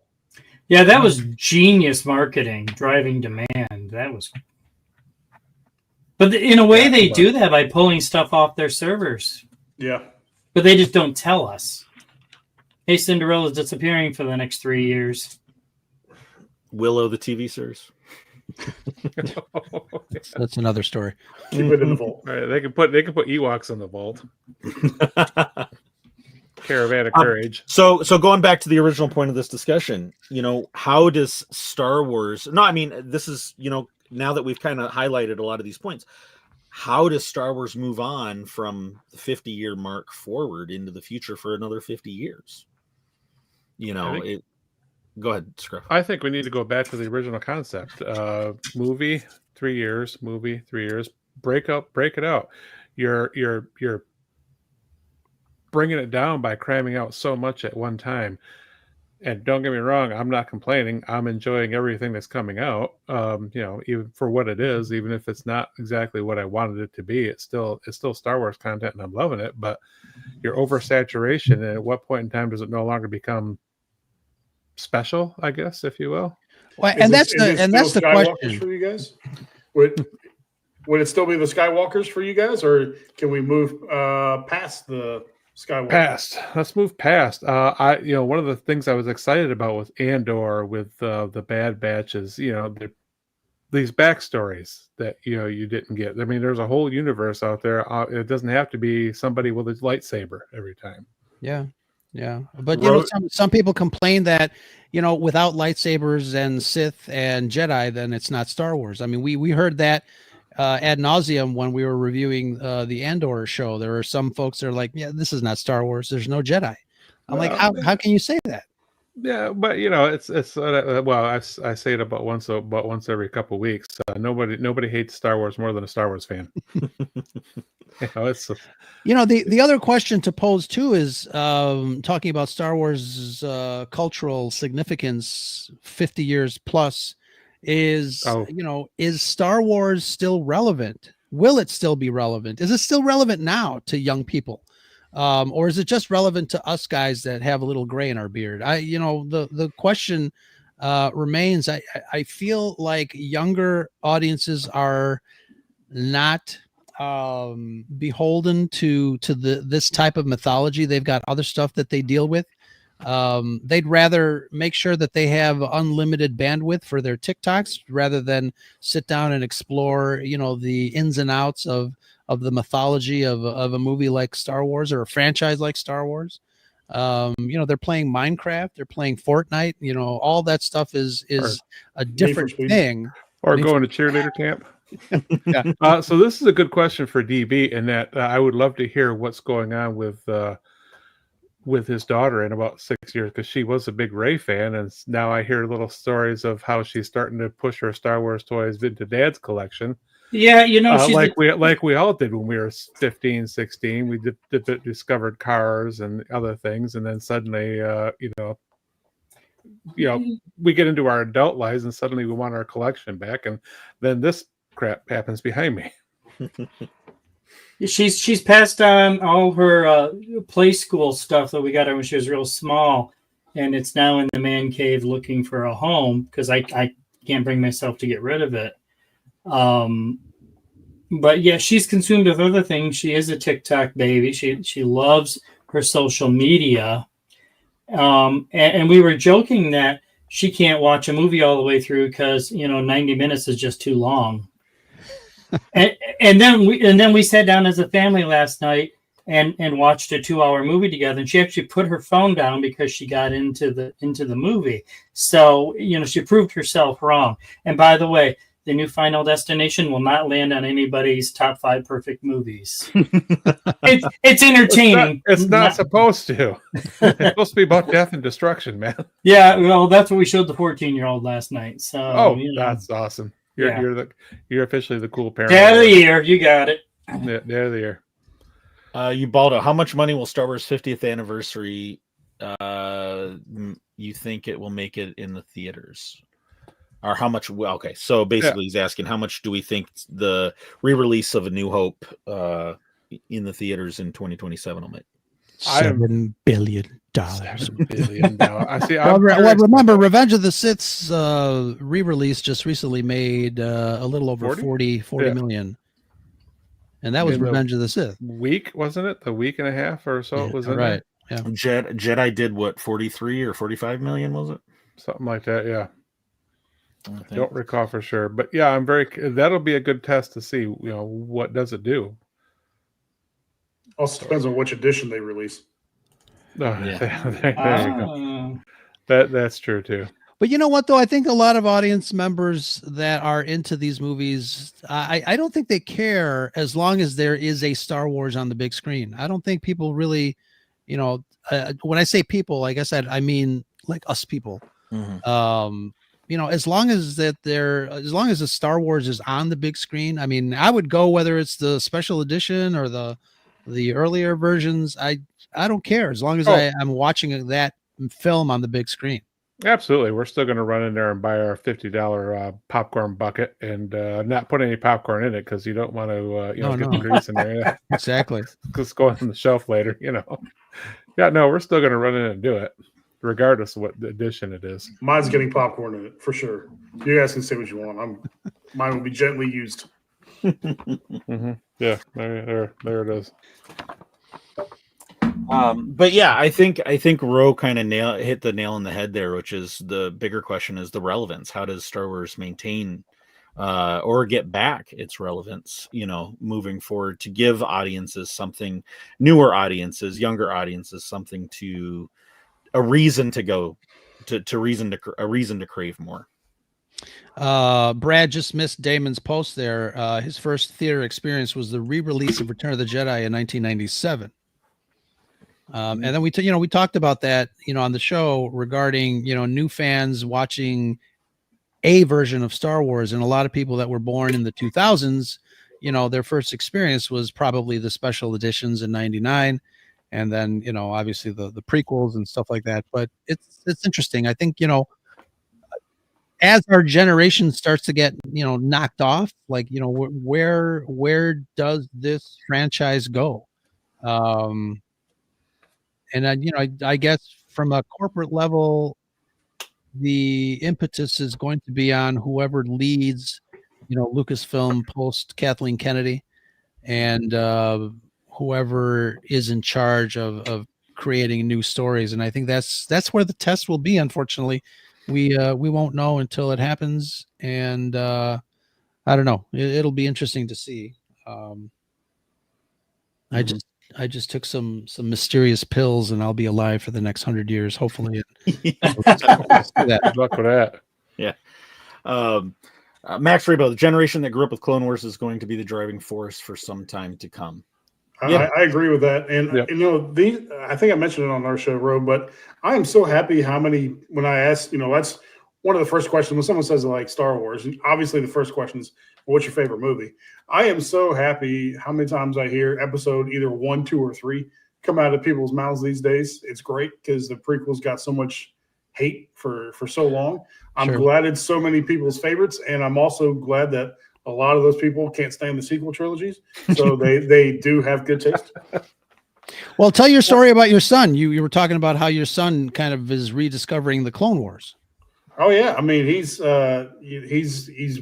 Yeah, that was genius marketing, driving demand. That was. But in a way, they do that by pulling stuff off their servers. Yeah. But they just don't tell us. Hey, Cinderella's disappearing for the next 3 years. Willow the TV series. That's another story. Keep it in the vault. Right, they can put Ewoks in the vault. Caravan of Courage. So going back to the original point of this discussion, how does Star Wars? No, I mean this is now that we've kind of highlighted a lot of these points, how does Star Wars move on from the 50-year mark forward into the future for another 50 years? Go ahead, Scarif. I think we need to go back to the original concept. Movie, 3 years. Movie, 3 years. Break it out. You're bringing it down by cramming out so much at one time. And don't get me wrong, I'm not complaining. I'm enjoying everything that's coming out. Even for what it is, even if it's not exactly what I wanted it to be, it's still Star Wars content, and I'm loving it. But your oversaturation, and at what point in time does it no longer become special? I guess, if you will. Well, that's the question for you guys. Would it still be the Skywalkers for you guys, or can we move past the Skywalker? Past. Let's move past. One of the things I was excited about with Andor, with the Bad Batch, is these backstories that you didn't get. I mean, there's a whole universe out there. It doesn't have to be somebody with a lightsaber every time. Yeah. But some people complain that without lightsabers and Sith and Jedi, then it's not Star Wars. I mean, we heard that ad nauseum when we were reviewing the Andor show. There are some folks that are like, yeah, this is not Star Wars. There's no Jedi. I'm like, how can you say that? Yeah, but it's I say it about once every couple of weeks. Nobody hates Star Wars more than a Star Wars fan. The other question to pose too is talking about Star Wars cultural significance 50 years plus. Is Star Wars still relevant? Will it still be relevant? Is it still relevant now to young people? Or is it just relevant to us guys that have a little gray in our beard? The question remains. I feel like younger audiences are not beholden to this type of mythology. They've got other stuff that they deal with. They'd rather make sure that they have unlimited bandwidth for their TikToks rather than sit down and explore, the ins and outs of the mythology of a movie like Star Wars or a franchise like Star Wars. They're playing Minecraft, they're playing Fortnite, all that stuff is a different thing. Or going to cheerleader camp. Yeah. So this is a good question for DB, in that I would love to hear what's going on with his daughter in about 6 years, because she was a big Rey fan, and now I hear little stories of how she's starting to push her Star Wars toys into Dad's collection. Yeah, you know, she's like we all did when we were 15, 16. We discovered cars and other things, and then suddenly, we get into our adult lives, and suddenly we want our collection back, and then this crap happens behind me. she's passed on all her play school stuff that we got her when she was real small, and it's now in the man cave looking for a home because I can't bring myself to get rid of it. But yeah, she's consumed with other things. She is a TikTok baby. She loves her social media. And we were joking that she can't watch a movie all the way through because 90 minutes is just too long. and then we sat down as a family last night and watched a 2-hour movie together. And she actually put her phone down because she got into the movie. So she proved herself wrong. And by the way, the new Final Destination will not land on anybody's top 5 perfect movies. It's entertaining. It's not supposed to. It's supposed to be about death and destruction, man. Yeah, well, that's what we showed the 14-year-old last night. So, that's awesome. You're officially the cool parent. Dad of the year, you got it. Dad of the year. Ubaldo, how much money will Star Wars 50th anniversary? You think it will make it in the theaters? Or how much? Well, okay, so basically, he's asking how much do we think the re-release of A New Hope in the theaters in 2027 will make? $7 billion. $7 billion. I see. Well, remember, Revenge of the Sith's re-release just recently made a little over 40 million, and that was Revenge of the Sith. Week, wasn't it? The week and a half or so it was in right. there? Yeah. Jedi did what, 43 or 45 million? Was it something like that? Yeah. I don't recall for sure, but yeah, that'll be a good test to see, what does it do. Also depends on which edition they release. There you go. That's true too. But you know what, though? I think a lot of audience members that are into these movies, I don't think they care as long as there is a Star Wars on the big screen. I don't think people really, when I say people, I guess I mean like us people. Mm-hmm. As long as the Star Wars is on the big screen, I mean, I would go whether it's the special edition or the earlier versions. I don't care as long as I'm watching that film on the big screen. Absolutely. We're still going to run in there and buy our $50 popcorn bucket and not put any popcorn in it because you don't want to get the grease in there. Exactly. Because going on the shelf later, Yeah, no, we're still going to run in and do it, regardless of what edition it is. Mine's getting popcorn in it for sure. You guys can say what you want. Mine will be gently used. Mm-hmm. Yeah, there it is. But yeah, I think Ro kind of hit the nail on the head there, which is the bigger question is the relevance. How does Star Wars maintain or get back its relevance, moving forward to give audiences something, newer audiences, younger audiences, something a reason to go a reason to crave more. Brad just missed Damon's post there. His first theater experience was the re-release of Return of the Jedi in 1997. And then we talked about that, on the show regarding, new fans watching a version of Star Wars, and a lot of people that were born in the 2000s, their first experience was probably the special editions in 99. And then, obviously the prequels and stuff like that. But it's interesting. I think, as our generation starts to get, knocked off, like, where does this franchise go? And I guess from a corporate level, the impetus is going to be on whoever leads, Lucasfilm post Kathleen Kennedy, and whoever is in charge of creating new stories. And I think that's where the test will be. Unfortunately, we won't know until it happens. And I don't know. It'll be interesting to see. I just took some mysterious pills, and I'll be alive for the next 100 years, hopefully. Good luck with that. Yeah. Max Rebo, the generation that grew up with Clone Wars is going to be the driving force for some time to come. I agree with that. And, I think I mentioned it on our show, Ro, but I am so happy how many, when I asked, one of the first questions when someone says like Star Wars, obviously the first question is, what's your favorite movie? I am so happy how many times I hear episode either 1, 2, or 3 come out of people's mouths these days. It's great because the prequels got so much hate for so long. I'm glad it's so many people's favorites, and I'm also glad that a lot of those people can't stand the sequel trilogies, so they do have good taste. Well, tell your story about your son. You were talking about how your son kind of is rediscovering the Clone Wars. Oh yeah, I mean he's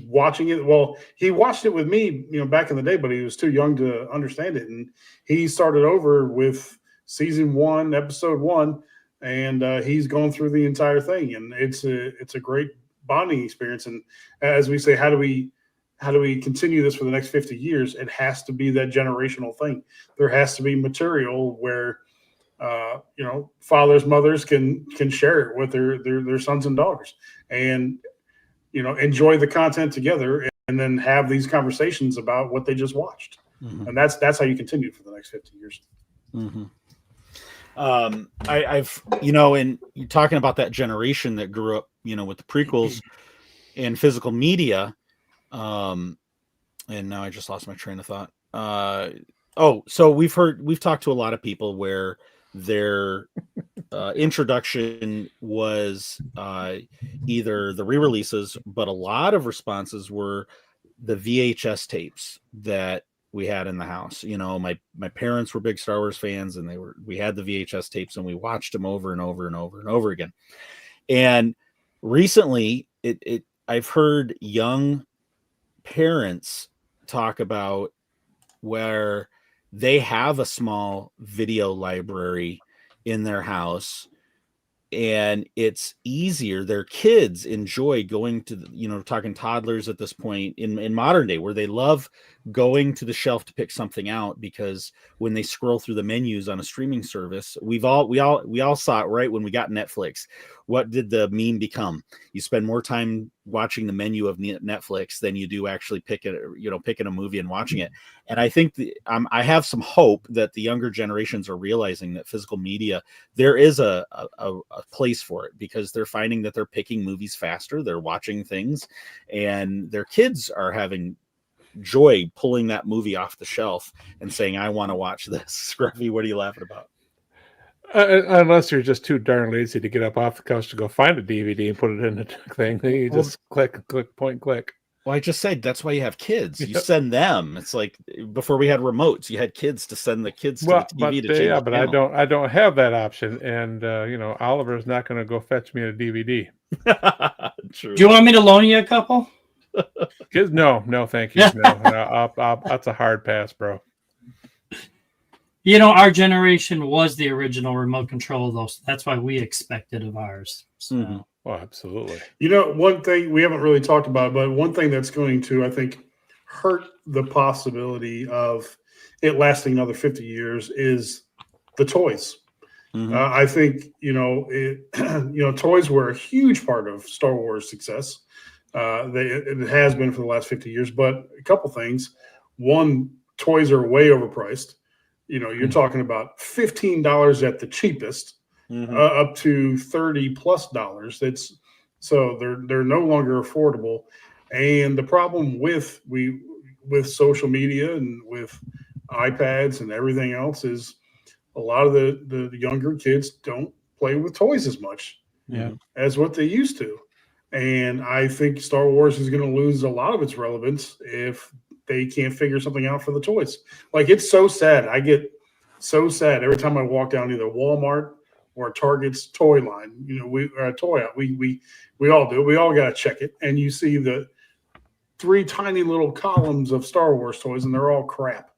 watching it. Well, he watched it with me, back in the day, but he was too young to understand it, and he started over with season 1, episode 1, and he's going through the entire thing, and it's a great bonding experience. And as we say, how do we continue this for the next 50 years? It has to be that generational thing. There has to be material where fathers, mothers can share it with their sons and daughters, and enjoy the content together, and then have these conversations about what they just watched. And that's how you continue for the next 50 years. I've and you're talking about that generation that grew up with the prequels and physical media, and now I just lost my train of thought. So we've talked to a lot of people where their introduction was either the re-releases, but a lot of responses were the VHS tapes that we had in the house. My parents were big Star Wars fans, and we had the VHS tapes, and we watched them over and over and over and over again. And recently I've heard young parents talk about where they have a small video library in their house, and it's easier. Their kids enjoy going to talking toddlers at this point in modern day, where they love going to the shelf to pick something out, because when they scroll through the menus on a streaming service, we all saw it right when we got Netflix. What did the meme become? You spend more time watching the menu of Netflix than you do actually picking a movie and watching it. And I think I have some hope that the younger generations are realizing that physical media, there is a place for it, because they're finding that they're picking movies faster, they're watching things, and their kids are having joy pulling that movie off the shelf and saying, I want to watch this. Scruffy, what are you laughing about? Unless you're just too darn lazy to get up off the couch to go find a DVD and put it in the thing, then you just click, point, click. Well, I just said that's why you have kids. You send them. It's like before we had remotes, you had kids to send the kids to the TV to change. Yeah, but I don't have that option, and Oliver's not going to go fetch me a DVD. True. Do you want me to loan you a couple? Kids, no, thank you. No, that's a hard pass, bro. Our generation was the original remote control, though. So that's why we expected of ours. So. Oh, absolutely. One thing we haven't really talked about, but one thing that's going to, I think, hurt the possibility of it lasting another 50 years is the toys. I think, toys were a huge part of Star Wars success. It has been for the last 50 years, but a couple things. One, toys are way overpriced. You're talking about $15 at the cheapest, up to $30+ so they're no longer affordable. And the problem with social media and with iPads and everything else is a lot of the younger kids don't play with toys as much as what they used to. And I think Star Wars is going to lose a lot of its relevance if they can't figure something out for the toys. Like, it's so sad. I get so sad every time I walk down either Walmart or Target's toy line. We toy out. We all do. We all got to check it. And you see the 3 tiny little columns of Star Wars toys, and they're all crap.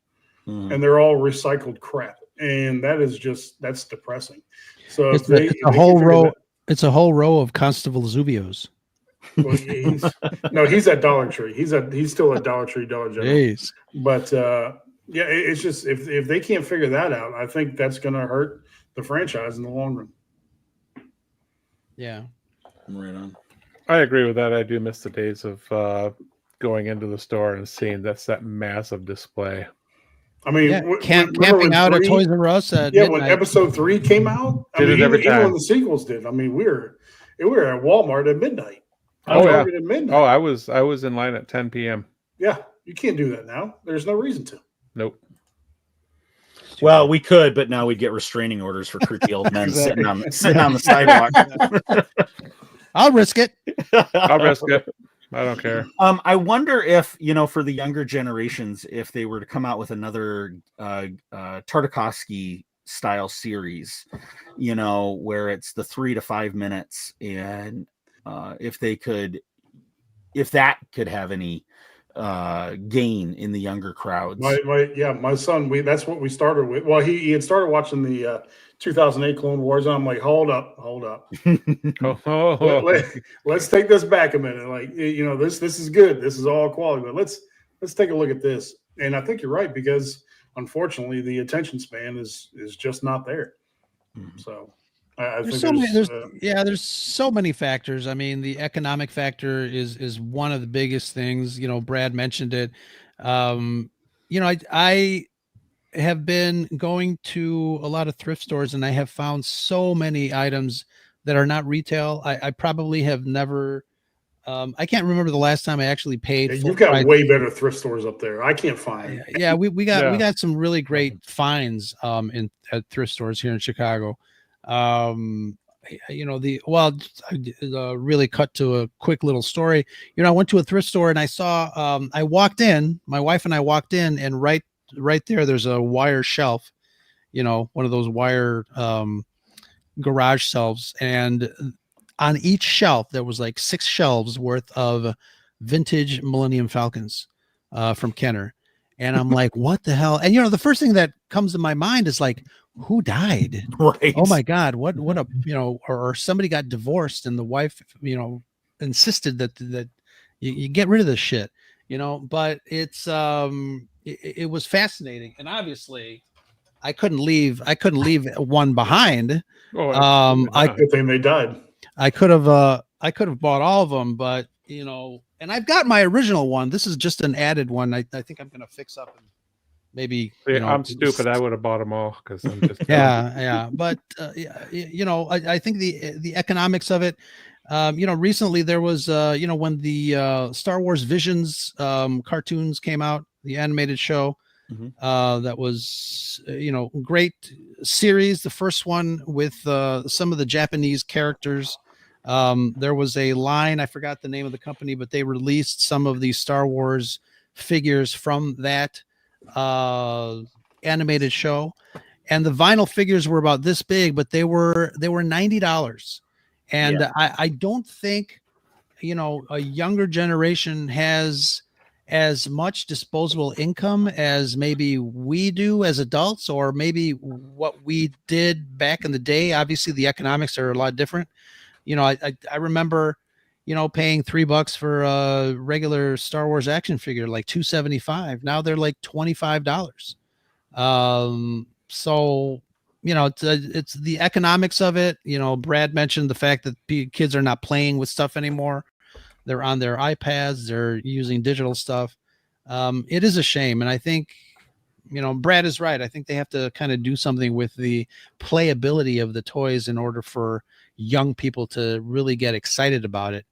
And they're all recycled crap. And that's depressing. So it's a whole row. It's a whole row of Constable Zubios. Well, he's at Dollar Tree. He's still at Dollar Tree, Dollar General. Jeez. But it's just if they can't figure that out, I think that's going to hurt the franchise in the long run. Yeah, right on. I agree with that. I do miss the days of going into the store and seeing that massive display. I mean, camping out at Toys R Us at midnight. When Episode 3 came out, Even when the sequels did. I mean, we were at Walmart at midnight. Oh, yeah. Target at midnight. Oh, I was in line at 10 p.m. Yeah, you can't do that now. There's no reason to. Nope. Well, we could, but now we'd get restraining orders for creepy old men Exactly. sitting on the sidewalk. I'll risk it. I'll risk it. I don't care. I wonder if, for the younger generations, if they were to come out with another Tartakovsky style series, where it's the 3 to 5 minutes, and if that could have any gain in the younger crowds. My son, that's what we started with. Well, he had started watching the 2008 Clone Wars, and I'm like, hold up. Let's take this back a minute. Like, this is good. This is all quality, but let's take a look at this. And I think you're right, because unfortunately the attention span is just not there. So I think there's so many factors. I mean, the economic factor is one of the biggest things. Brad mentioned it. I have been going to a lot of thrift stores, and I have found so many items that are not retail. I probably have never. I can't remember the last time I actually paid. You've got way better thrift stores up there. I can't find. Yeah, we got some really great finds at thrift stores here in Chicago. Really cut to a quick little story. I went to a thrift store and I saw. I walked in. My wife and I walked in, and right there's a wire shelf. One of those wire garage shelves, and on each shelf there was like 6 shelves worth of vintage Millennium Falcons from Kenner. And I'm like, what the hell? And the first thing that comes to my mind is like, who died? Right. Oh my God. What a, or somebody got divorced, and the wife, insisted that you get rid of this shit, but it's, it was fascinating. And obviously I couldn't leave one behind. Good thing they died. I could have bought all of them, but and I've got my original one. This is just an added one. I think I'm going to fix up and maybe. I'm stupid. I would have bought them all because I'm just. Yeah. But I think the economics of it. Recently there was when the Star Wars Visions cartoons came out, the animated show. That was great series. The first one with some of the Japanese characters. There was a line, I forgot the name of the company, but they released some of the Star Wars figures from that animated show, and the vinyl figures were about this big, but they were $90. And I don't think a younger generation has as much disposable income as maybe we do as adults, or maybe what we did back in the day. Obviously the economics are a lot different. I remember, paying $3 for a regular Star Wars action figure, like $2.75. Now they're like $25. So, it's the economics of it. Brad mentioned the fact that kids are not playing with stuff anymore. They're on their iPads. They're using digital stuff. It is a shame. And I think, Brad is right. I think they have to kind of do something with the playability of the toys in order for young people to really get excited about it.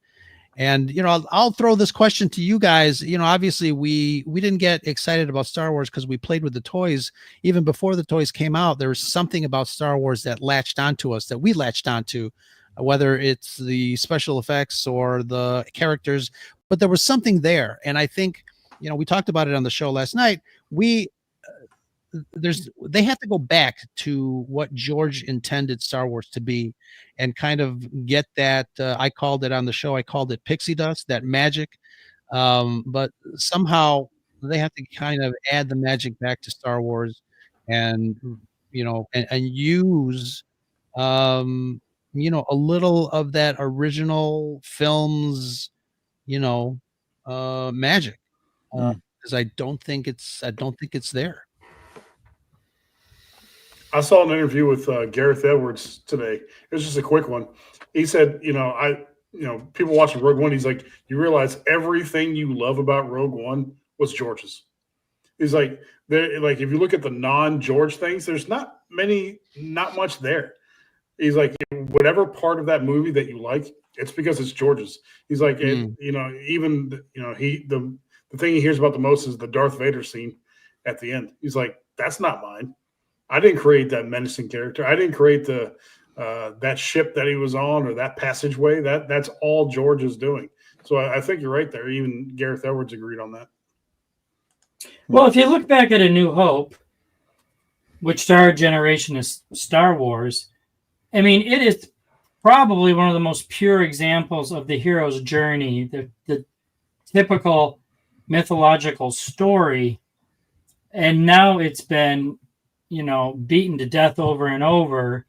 And, I'll throw this question to you guys. Obviously we didn't get excited about Star Wars because we played with the toys. Even before the toys came out, there was something about Star Wars that latched onto us, that we latched onto, whether it's the special effects or the characters, but there was something there. And I think, we talked about it on the show last night. They have to go back to what George intended Star Wars to be, and kind of get that. I called it on the show. I called it pixie dust, that magic. But somehow they have to kind of add the magic back to Star Wars, and and use a little of that original film's magic, because I don't think it's there. I saw an interview with Gareth Edwards today. It was just a quick one. He said, people watching Rogue One, he's like, you realize everything you love about Rogue One was George's. He's like, if you look at the non-George things, there's not much there. He's like, whatever part of that movie that you like, it's because it's George's. He's like, even the thing he hears about the most is the Darth Vader scene at the end. He's like, that's not mine. I didn't create that menacing character. I didn't create the that ship that he was on or that passageway. That's all George is doing. So I think you're right there. Even Gareth Edwards agreed on that. Well, if you look back at A New Hope, which to our generation is Star Wars, I mean, it is probably one of the most pure examples of the hero's journey, the typical mythological story. And now it's been, beaten to death over and over,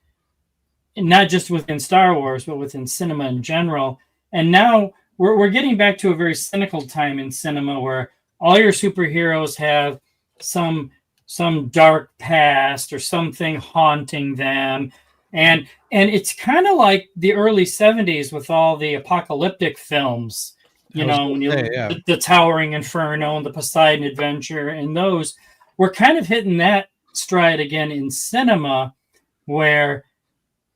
and not just within Star Wars, but within cinema in general. And now we're getting back to a very cynical time in cinema where all your superheroes have some dark past or something haunting them. And it's kind of like the early 70s with all the apocalyptic films, the Towering Inferno and the Poseidon Adventure, and those. We're kind of hitting that stride again in cinema, where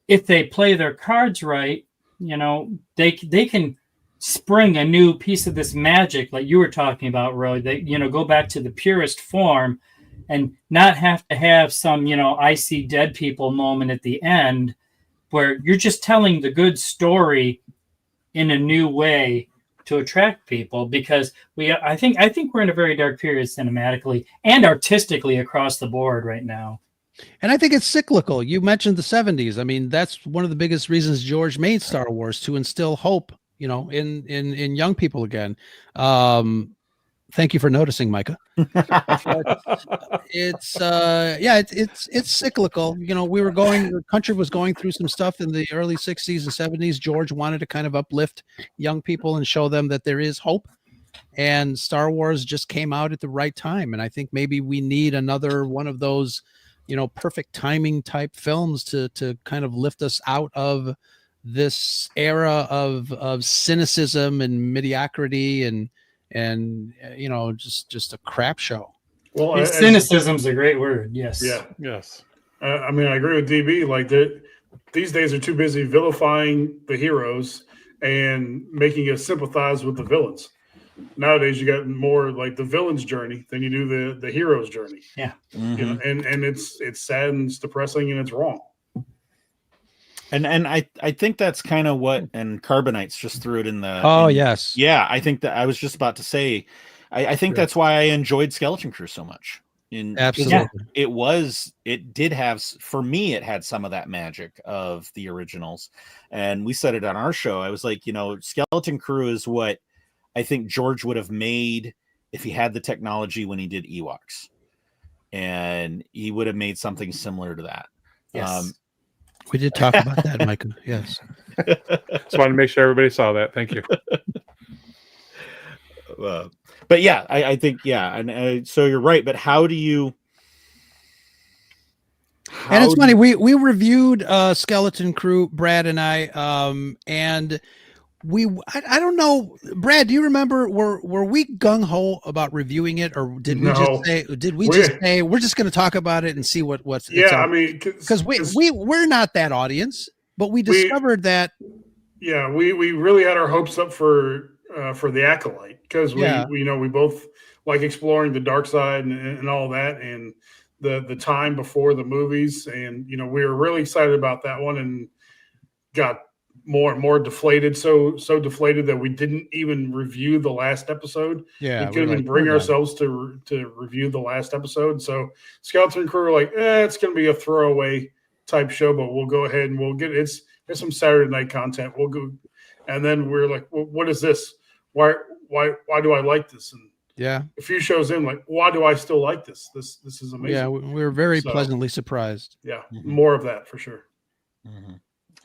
if they play their cards right, they can spring a new piece of this magic, like you were talking about, Roy. They go back to the purest form and not have to have some I see dead people moment at the end, where you're just telling the good story in a new way to attract people, because I think we're in a very dark period cinematically and artistically across the board right now. And I think it's cyclical. You mentioned the 70s. I mean, that's one of the biggest reasons George made Star Wars, to instill hope, in young people again. Thank you for noticing, Micah. It's cyclical. The country was going through some stuff in the early 60s and 70s. George wanted to kind of uplift young people and show them that there is hope. And Star Wars just came out at the right time. And I think maybe we need another one of those, perfect timing type films to kind of lift us out of this era of cynicism and mediocrity and just a crap show. Well, cynicism's a great word. Yes. Yeah. Yes. I mean, I agree with DB. Like, these days are too busy vilifying the heroes and making us sympathize with the villains. Nowadays, you got more like the villain's journey than you do the hero's journey. Yeah. And it's sad and it's depressing and it's wrong. And I think that's kind of what, and Carbonites just threw it in the. Oh, yes. Yeah, I think that I was just about to say, I think that's why I enjoyed Skeleton Crew so much. Absolutely. It did have, for me, it had some of that magic of the originals. And we said it on our show. I was like, Skeleton Crew is what I think George would have made if he had the technology when he did Ewoks. And he would have made something similar to that. Yes. We did talk about that, Michael. Yes. Just wanted to make sure everybody saw that. Thank you. But yeah, I think, yeah. And so you're right. But how do you... And it's funny, we reviewed Skeleton Crew, Brad and I, and I don't know, Brad, do you remember, were we gung-ho about reviewing it, or did we just say we're just going to talk about it and see what's I mean, because we're not that audience, but we discovered that we really had our hopes up for the Acolyte, because we both like exploring the dark side and all that, and the time before the movies, and we were really excited about that one, and got more and more deflated, so deflated that we didn't even review the last episode. We couldn't even bring ourselves to review the last episode. So Skeleton Crew were like, it's going to be a throwaway type show, but we'll go ahead and we'll get it's some Saturday night content. We'll go, and then we're like, well, what is this? Why do I like this? And a few shows in, like, why do I still like this? This is amazing. Yeah, we were very pleasantly surprised. Yeah, more of that for sure. Mm-hmm.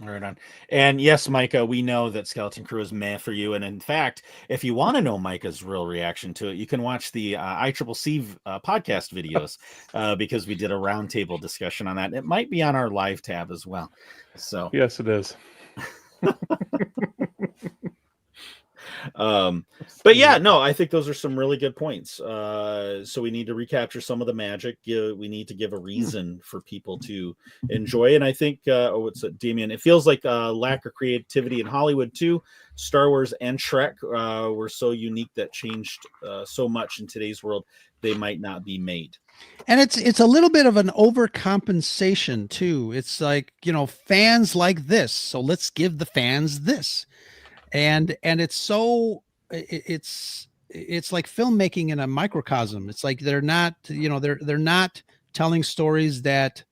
Right on. And yes, Micah, we know that Skeleton Crew is meh for you. And in fact, if you want to know Micah's real reaction to it, you can watch the ICCC podcast videos because we did a roundtable discussion on that. It might be on our live tab as well. So yes, it is. But yeah, no, I think those are some really good points. So we need to recapture some of the magic. We need to give a reason for people to enjoy. And I think, what's it, Damien? It feels like lack of creativity in Hollywood too. Star Wars and Shrek were so unique that changed so much in today's world. They might not be made. And it's a little bit of an overcompensation too. It's like, fans like this, so let's give the fans this. And it's like filmmaking in a microcosm. It's like they're not telling stories that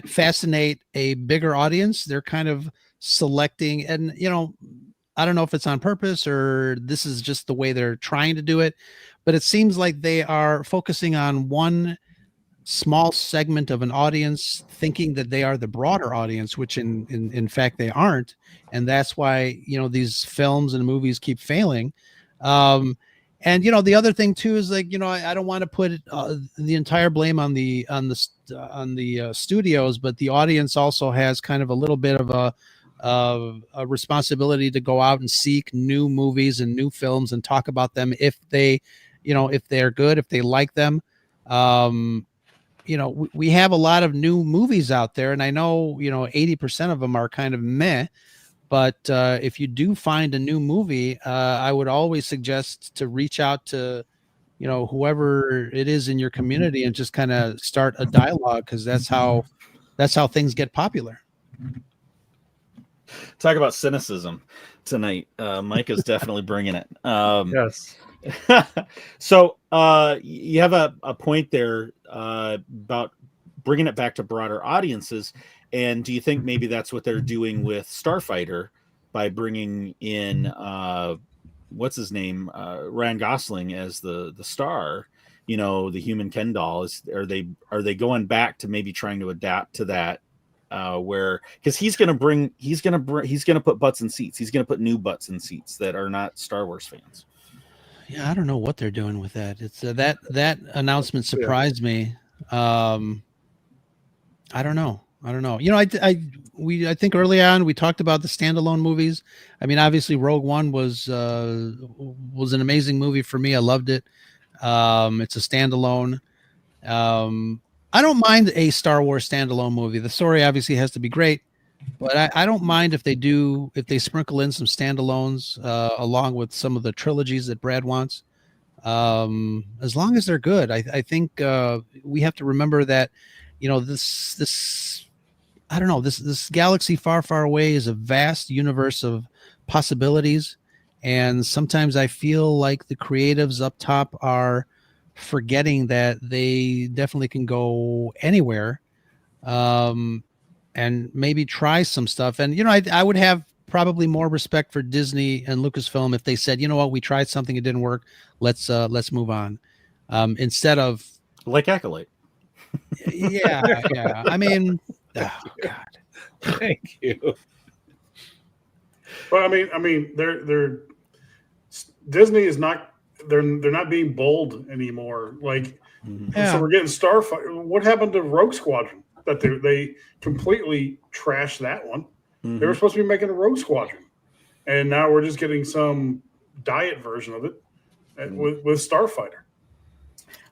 fascinate a bigger audience. They're kind of selecting, and I don't know if it's on purpose or this is just the way they're trying to do it, but it seems like they are focusing on one small segment of an audience, thinking that they are the broader audience, which in fact they aren't. And that's why, these films and movies keep failing. And, the other thing too is like, I don't want to put the entire blame on the studios, but the audience also has kind of a little bit of a responsibility to go out and seek new movies and new films and talk about them if they, if they're good, if they like them. We have a lot of new movies out there, and I know 80% of them are kind of meh. But if you do find a new movie, I would always suggest to reach out to whoever it is in your community and just kind of start a dialogue, because that's how things get popular. Talk about cynicism tonight. Mike is definitely bringing it. Yes. So you have a point there about bringing it back to broader audiences. And do you think maybe that's what they're doing with Starfighter by bringing in what's his name, Ryan Gosling as the star? The human Ken doll. Are they going back to maybe trying to adapt to that? Where, because he's gonna put butts in seats. He's gonna put new butts in seats that are not Star Wars fans. Yeah, I don't know what they're doing with that. It's that announcement surprised me. I don't know. I think early on we talked about the standalone movies. I mean, obviously Rogue One was an amazing movie for me. I loved it. It's a standalone. I don't mind a Star Wars standalone movie. The story obviously has to be great, but I don't mind if they sprinkle in some standalones along with some of the trilogies that Brad wants. As long as they're good. I think we have to remember that, this galaxy far, far away is a vast universe of possibilities. And sometimes I feel like the creatives up top are forgetting that they definitely can go anywhere, and maybe try some stuff. And, I would have probably more respect for Disney and Lucasfilm if they said, we tried something, it didn't work. Let's move on. Instead of like Acolyte. Yeah. I mean, oh God. Thank you. Well, I mean, they're Disney is not. They're not being bold anymore. Like, so we're getting Starfighter. What happened to Rogue Squadron? That they completely trashed that one. Mm-hmm. They were supposed to be making a Rogue Squadron, and now we're just getting some diet version of it with Starfighter.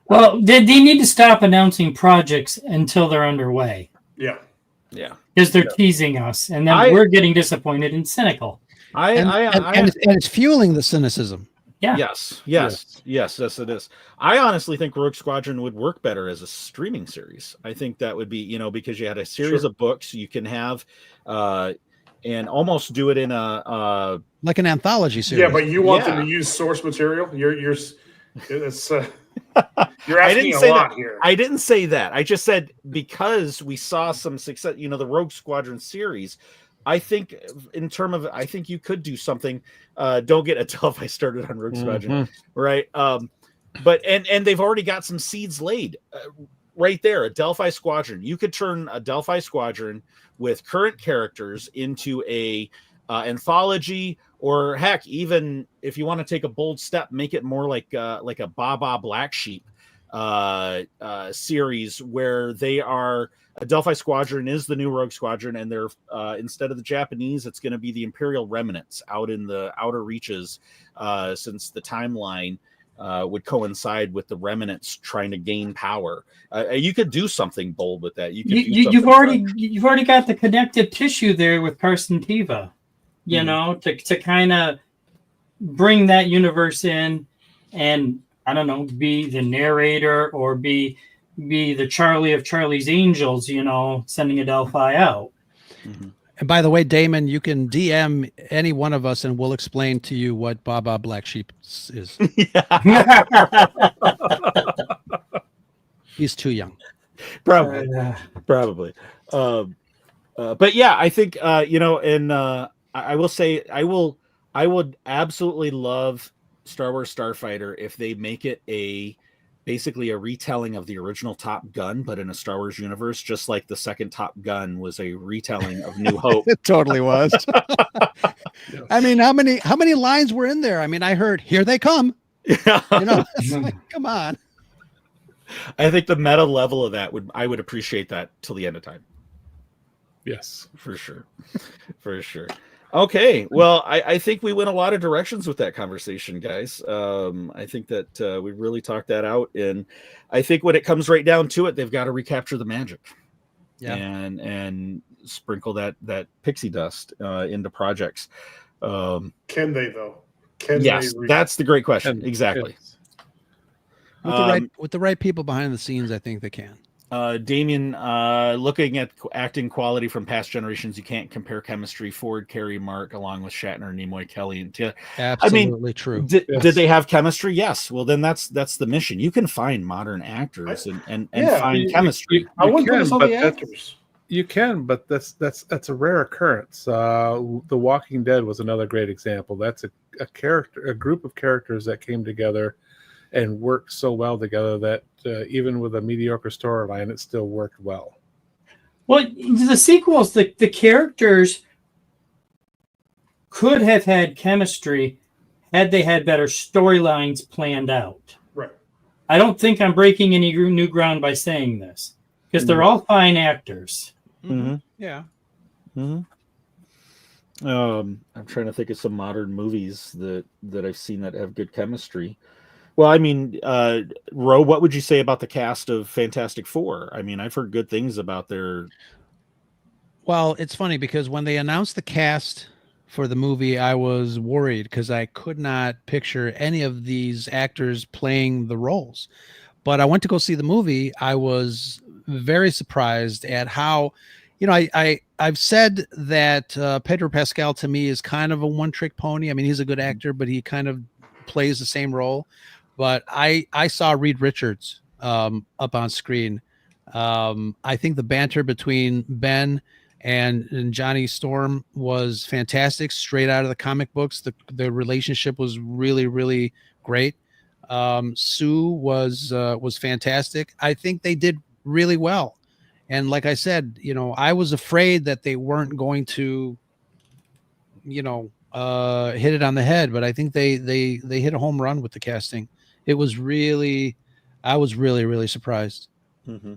Well, they need to stop announcing projects until they're underway. Yeah. Because they're teasing us, and then we're getting disappointed and cynical. And it's fueling the cynicism. Yeah. Yes, it is. I honestly think Rogue Squadron would work better as a streaming series. I think that would be, because you had a series of books you can have, and almost do it in a like an anthology series. Yeah, but you want them to use source material. You're asking a lot here. I didn't say that. I just said because we saw some success. The Rogue Squadron series. I think I think you could do something. Don't get a Delphi started on Rogue Squadron, right? But they've already got some seeds laid right there. A Delphi Squadron. You could turn a Delphi Squadron with current characters into a anthology, or heck, even if you want to take a bold step, make it more like a Baba Black Sheep. series where they are a Delphi Squadron is the new Rogue Squadron, and they're instead of the Japanese, it's going to be the Imperial remnants out in the outer reaches, since the timeline would coincide with the remnants trying to gain power. You could do something bold with that. You've already got the connective tissue there with Carson Teva, you know, to kind of bring that universe in, and I don't know, be the narrator or be the Charlie of Charlie's Angels, you know, sending a Delphi out. And by the way, Damon, you can DM any one of us and we'll explain to you what Baba Black Sheep is. He's too young. Probably. But yeah, I think, you know, and I will say, I would absolutely love Star Wars Starfighter if they make it basically a retelling of the original Top Gun, but in a Star Wars universe, just like the second Top Gun was a retelling of New Hope. It totally was. I mean, how many lines were in there? I mean, I heard "Here they come." You know, it's like, come on. I think the meta level of that I would appreciate that till the end of time. Yes, for sure. Okay, well, I think we went a lot of directions with that conversation, guys. I think that we really talked that out, and I think when it comes right down to it, they've got to recapture the magic, and sprinkle that pixie dust into projects. Can they though? Yes, that's the great question. Exactly. With the right people behind the scenes, I think they can. Damien, looking at acting quality from past generations, you can't compare chemistry. Ford, Carey, Mark, along with Shatner, Nimoy, Kelly, and Tia. Absolutely true. Did they have chemistry? Yes. Well, then that's the mission. You can find modern actors and find chemistry. I wouldn't put us on the actors. You can, but that's a rare occurrence. The Walking Dead was another great example. That's a group of characters that came together and worked so well together that even with a mediocre storyline, it still worked well. Well, the sequels, the characters could have had chemistry had they had better storylines planned out. Right. I don't think I'm breaking any new ground by saying this, because they're all fine actors. Mm-hmm. Yeah. Mm-hmm. I'm trying to think of some modern movies that I've seen that have good chemistry. Well, I mean, Ro, what would you say about the cast of Fantastic Four? I mean, I've heard good things about their. Well, it's funny because when they announced the cast for the movie, I was worried because I could not picture any of these actors playing the roles. But I went to go see the movie. I was very surprised at how, you know, I've said that Pedro Pascal to me is kind of a one-trick pony. I mean, he's a good actor, but he kind of plays the same role. But I saw Reed Richards up on screen. I think the banter between Ben and Johnny Storm was fantastic, straight out of the comic books. The relationship was really, really great. Sue was fantastic. I think they did really well. And like I said, you know, I was afraid that they weren't going to, you know, hit it on the head, but I think they hit a home run with the casting. It was really, I was really, really surprised. Mm-hmm.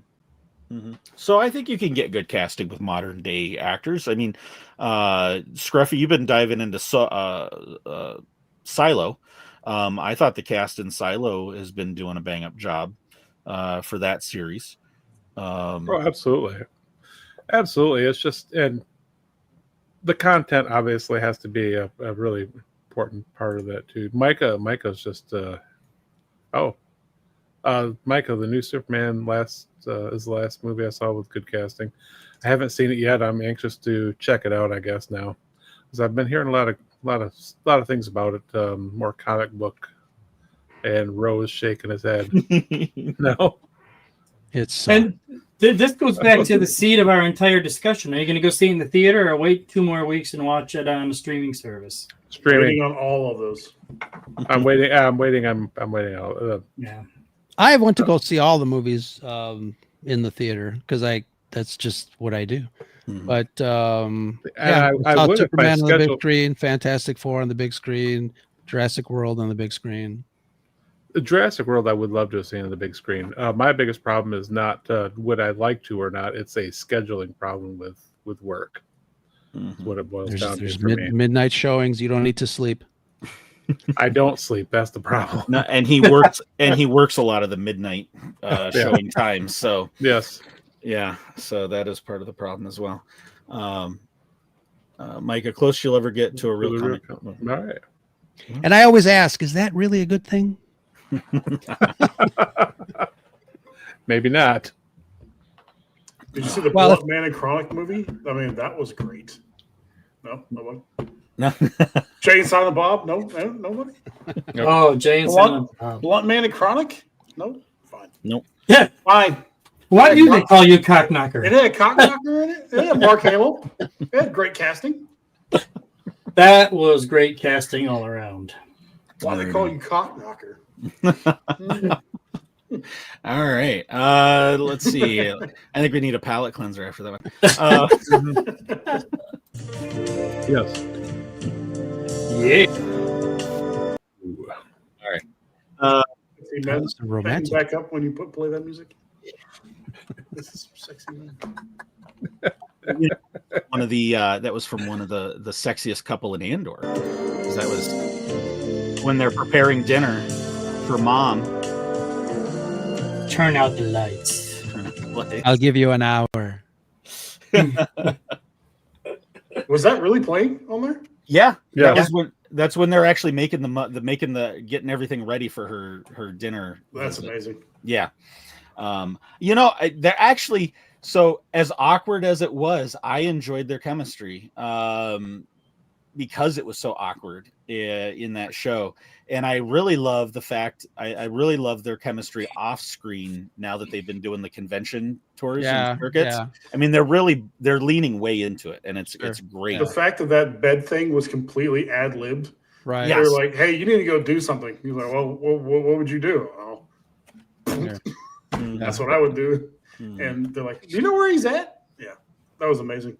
Mm-hmm. So I think you can get good casting with modern day actors. I mean, Scruffy, you've been diving into Silo. I thought the cast in Silo has been doing a bang up job for that series. Absolutely. It's just, and the content obviously has to be a really important part of that too. Micah's just Micah, the new Superman is the last movie I saw with good casting. I haven't seen it yet. I'm anxious to check it out, I guess, now, because I've been hearing a lot of things about it. More comic book, and Rose shaking his head. No, it's and this goes back to the seed of our entire discussion. Are you going to go see it in the theater or wait 2 more weeks and watch it on a streaming service? Waiting on all of those. I'm waiting. I'm waiting. Yeah. I went to go see all the movies in the theater because that's just what I do. Mm-hmm. But I saw would Superman on the big screen, Fantastic Four on the big screen, Jurassic World on the big screen. Jurassic World, I would love to have seen on the big screen. My biggest problem is not would I like to or not. It's a scheduling problem with work. That's what it boils down to for me. Midnight showings. You don't need to sleep. I don't sleep. That's the problem. No, and he works a lot of the midnight showing times. So yes, yeah. So that is part of the problem as well. Mike, a close you'll ever get to a real comic. All right. And I always ask, is that really a good thing? Maybe not. Did you see the Blunt Man and Chronic movie? I mean, that was great. No one. No. Jay and Silent Bob? No, nobody. Nope. Oh, Jay and Silent Bob. Blunt Man and Chronic? No, fine. Nope. Yeah, fine. why do they call you cockknocker? It had a cockknocker in it. It had Mark Hamill. It had great casting. That was great casting all around. Why they call you cockknocker? All right. Let's see. I think we need a palate cleanser after that one. Yes. Yeah. All right. See, man, That's romantic. back up when you play that music. This is sexy, man. One of the that was from one of the sexiest couple in Andor. That was when they're preparing dinner for mom. Turn out the lights. I'll give you an hour. Was that really playing on there? Yeah. Yeah. That's when they're actually making getting everything ready for her dinner. That's amazing. Yeah. They're actually, so as awkward as it was, I enjoyed their chemistry because it was so awkward in that show. And I really love the fact I really love their chemistry off screen now that they've been doing the convention tours and circuits. Yeah. I mean, they're leaning way into it, and it's great. The fact that bed thing was completely ad libbed. Right. Yeah. They're like, "Hey, you need to go do something." He's like, "Well, what would you do?" Oh, that's what I would do. And they're like, "Do you know where he's at?" Yeah, that was amazing.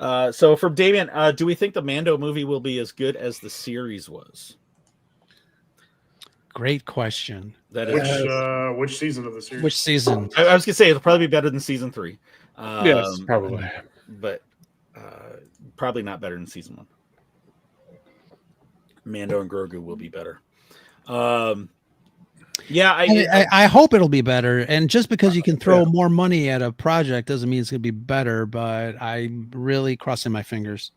So from Damien, do we think the Mando movie will be as good as the series was? Great question. That is Which season of the series? Which season? I was gonna say it'll probably be better than season 3. Yes, probably. But probably not better than season 1. Mando and Grogu will be better. Yeah, I hope it'll be better. And just because you can throw more money at a project doesn't mean it's going to be better. But I'm really crossing my fingers.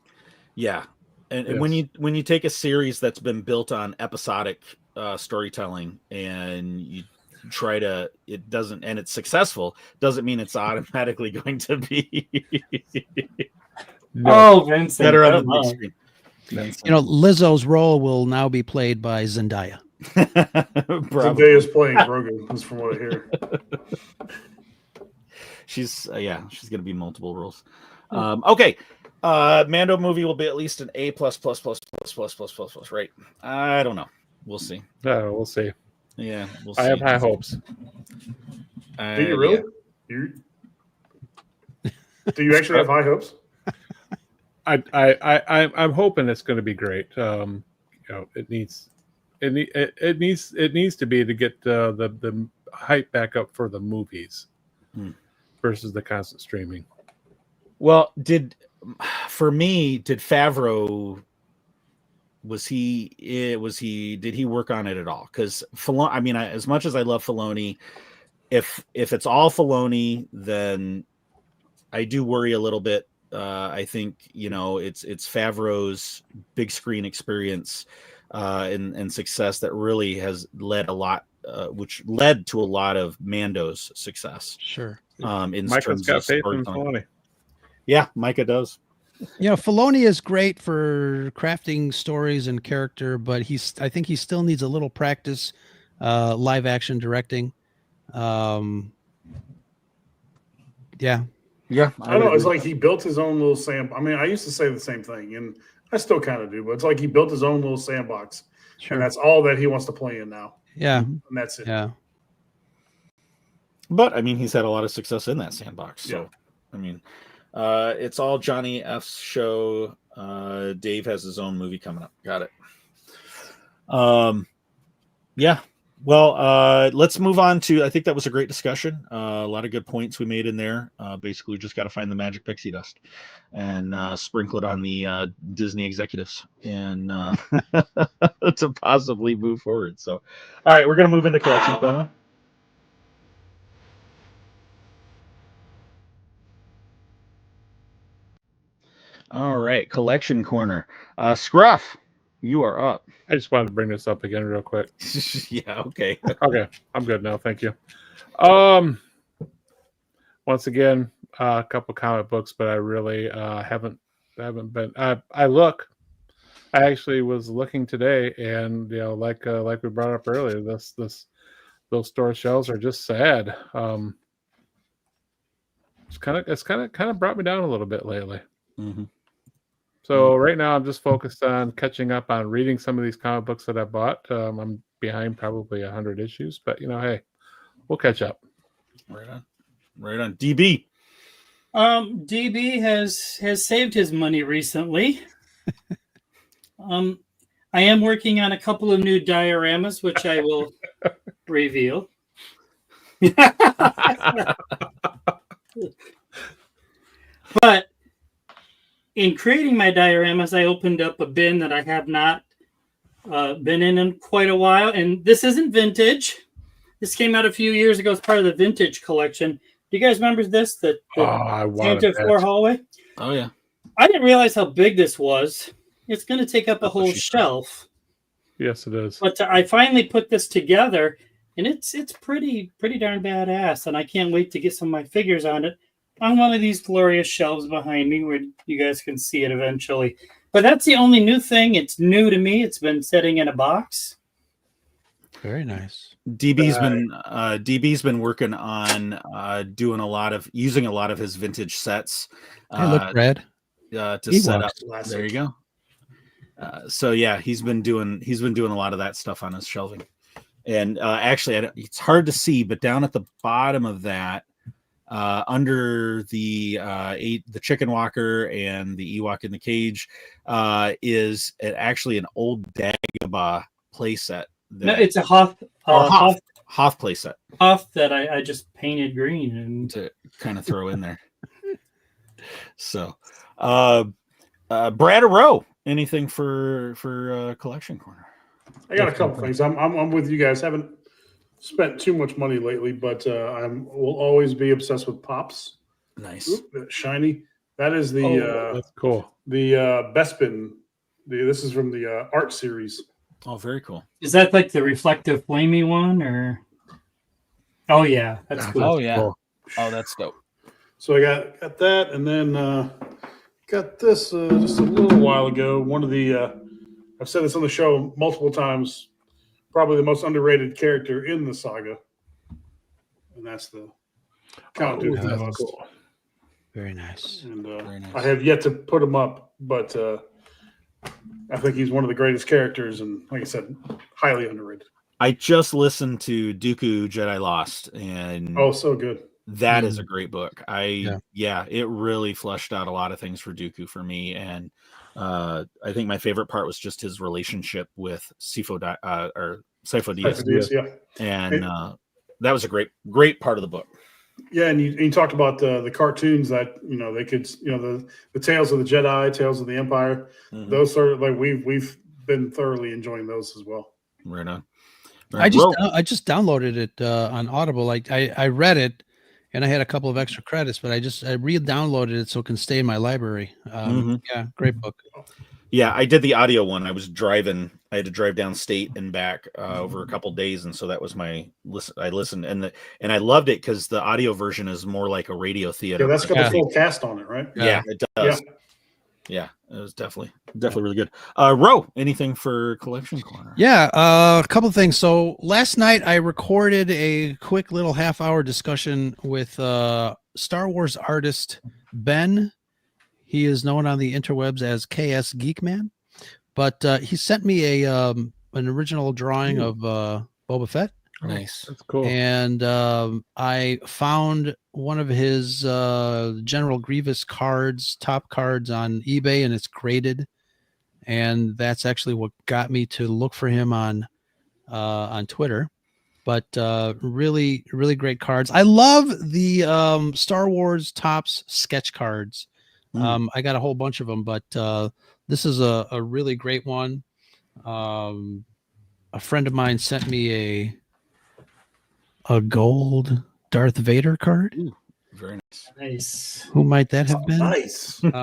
Yeah, and when you take a series that's been built on episodic storytelling and you try to, it doesn't, and it's successful, doesn't mean it's automatically going to be Vincent, better on the big screen. You know, Lizzo's role will now be played by Zendaya. Zendaya's playing Grogu, that's from what I hear. She's going to be multiple roles. Okay. Mando movie will be at least an A++++++++++++++++++++++++++++++++++++++++++++++++++++++++++++++++++++ right. I don't know. We'll see. We'll see. Yeah, we'll see. I have high hopes. Do you really? Yeah. Do you actually have high hopes? I'm hoping it's going to be great. It needs to be to get the hype back up for the movies versus the constant streaming. Well, did Favreau, did he work on it at all? Because as much as I love Filoni, if it's all Filoni, then I do worry a little bit. I think it's Favreau's big screen experience and success that really has led a lot, which led to a lot of Mando's success. Sure. In Micah's terms got of faith in storytelling. Filoni. Yeah, Micah does. Filoni is great for crafting stories and character, but I think he still needs a little practice live action directing. Yeah. I don't know. It's like he built his own little sandbox. I mean, I used to say the same thing, and I still kind of do, but it's like he built his own little sandbox. Sure. And that's all that he wants to play in now. Yeah. And that's it. Yeah. But I mean, he's had a lot of success in that sandbox. So, I mean, it's all Johnny F's show. Dave has his own movie coming up. Got it. Yeah. Well, let's move on to. I think that was a great discussion. A lot of good points we made in there. Basically, we just got to find the magic pixie dust and sprinkle it on the Disney executives and to possibly move forward. So, all right, we're gonna move into collection corner. All right, collection corner. Scruff, you are up. I just wanted to bring this up again real quick. Yeah. Okay. Okay, I'm good now. Thank you. Once again, a couple comic books, but I really haven't been. I actually was looking today, and like we brought up earlier, those store shelves are just sad. It's kind of brought me down a little bit lately. Mm-hmm. So right now I'm just focused on catching up on reading some of these comic books that I bought. I'm behind probably 100 issues, but hey, we'll catch up. Right on. DB. DB has saved his money recently. I am working on a couple of new dioramas, which I will reveal. But in creating my dioramas, I opened up a bin that I have not been in quite a while. And this isn't vintage. This came out a few years ago as part of the vintage collection. Do you guys remember this? The Santa Floor hallway? Oh, yeah. I didn't realize how big this was. It's going to take up a whole shelf. Yes, it is. But I finally put this together, and it's pretty darn badass. And I can't wait to get some of my figures on it on one of these glorious shelves behind me where you guys can see it eventually. But that's the only new thing. It's new to me. It's been sitting in a box. Very nice. DB's been working on using a lot of his vintage sets. Hey, look, Brad. To set up. There you go. So yeah, he's been doing a lot of that stuff on his shelving. And actually, it's hard to see, but down at the bottom of that, under the chicken walker and the Ewok in the cage, is actually an old Dagobah playset. No, it's a Hoth playset. Hoth that I just painted green and to kind of throw in there. So, Brad or Rowe, anything for collection corner? I got a couple things. I'm with you guys. Haven't spent too much money lately, but will always be obsessed with Pops. Nice. Shiny. That is the that's cool. The Bespin. This is from the art series. Oh, very cool. Is that like the reflective flamey one, or? Oh yeah, that's cool. Oh yeah. Cool. Oh, that's dope. So I got that, and then got this just a little while ago. One of the I've said this on the show multiple times. Probably the most underrated character in the saga, and that's the Count Dooku. That's cool. Very nice. And Very nice. I have yet to put him up, but I think he's one of the greatest characters, and like I said, highly underrated. I just listened to Dooku Jedi Lost, and so good. That is a great book. It really fleshed out a lot of things for Dooku for me, and I think my favorite part was just his relationship with Sifo Dyas. Yeah, and that was a great part of the book. Yeah, and you talked about the cartoons that they could the Tales of the Jedi, Tales of the Empire. Mm-hmm. Those sort of we've been thoroughly enjoying those as well. Right on. Right. I just downloaded it on Audible. Like I read it, and I had a couple of extra credits, but I re-downloaded it so it can stay in my library. Yeah, great book. Yeah, I did the audio one. I was driving. I had to drive downstate and back over a couple days, and so that was my listen. I listened, and I loved it because the audio version is more like a radio theater. Yeah, that's got the full cast on it, right? Yeah, it does. Yeah, it was definitely really good. Ro, anything for collection corner? Yeah, a couple of things. So last night I recorded a quick little half-hour discussion with Star Wars artist Ben. He is known on the interwebs as KS Geekman, but he sent me an original drawing of Boba Fett. Nice, that's cool. And I found one of his General Grievous top cards on eBay, and it's graded. And that's actually what got me to look for him on Twitter. but really, really great cards. I love the Star Wars Topps sketch cards. I got a whole bunch of them, but this is a really great one. A friend of mine sent me a gold Darth Vader card. Ooh, very nice. Nice. Who might that have been? Nice. And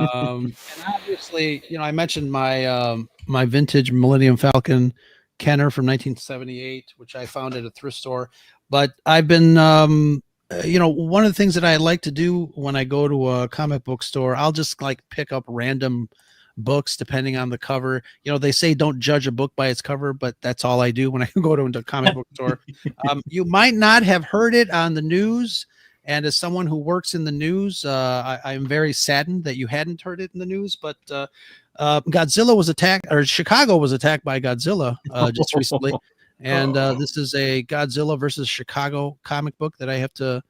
obviously, I mentioned my my vintage Millennium Falcon Kenner from 1978, which I found at a thrift store. But I've been, one of the things that I like to do when I go to a comic book store, I'll just like pick up random books depending on the cover. They say don't judge a book by its cover, but that's all I do when I go to a comic book store. You might not have heard it on the news, and as someone who works in the news, I'm very saddened that you hadn't heard it in the news. But Godzilla was attacked, or Chicago was attacked by Godzilla just recently, and this is a Godzilla versus Chicago comic book that I have to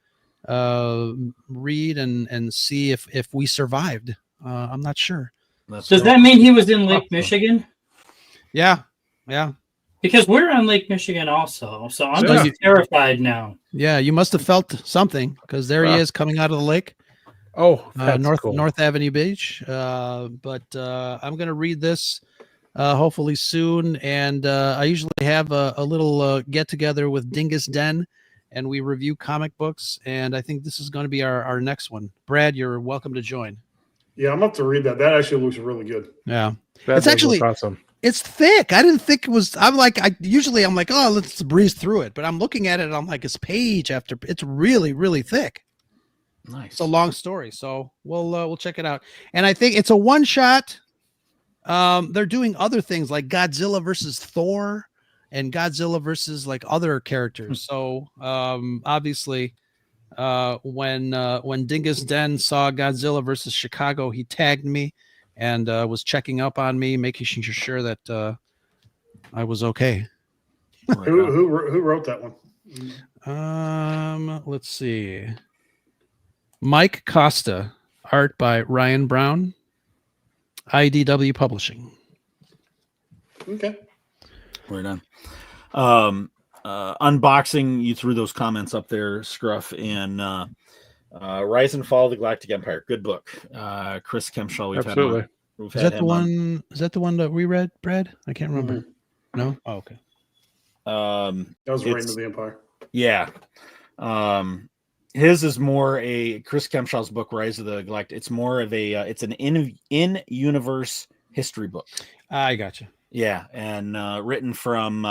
read and see if we survived. I'm not sure. Does that mean he was in Lake Michigan? Yeah. Because we're on Lake Michigan also, so I'm just terrified now. Yeah, you must have felt something because there he is coming out of the lake. Oh, that's cool. North Avenue Beach. But I'm going to read this hopefully soon, and I usually have a little get together with Dingus Den, and we review comic books. And I think this is going to be our next one. Brad, you're welcome to join. Yeah, I'm up to read that. That actually looks really good. Yeah, That it's does actually look awesome. It's thick. I didn't think it was. I'm like, oh, let's breeze through it. But I'm looking at it, and I'm like, it's page after. It's really, really thick. Nice. It's a long story, so we'll check it out. And I think it's a one shot. They're doing other things like Godzilla versus Thor and Godzilla versus like other characters. So obviously, when Dingus Den saw Godzilla versus Chicago, he tagged me and was checking up on me, making sure that I was okay. Who wrote that one? Let's see. Mike Costa, art by Ryan Brown, IDW Publishing. Okay. Right on. Unboxing, you threw those comments up there, Scruff, and Rise and Fall of the Galactic Empire. Good book. Chris Kempshall. Absolutely. Is that the one? Is that the one that we read, Brad? I can't remember. Mm-hmm. No. Oh, okay. That was Reign of the Empire. Yeah. His is more a Chris Kempshall's book, Rise of the Galactic. It's more of a it's an in-universe history book. I gotcha. Yeah, and written from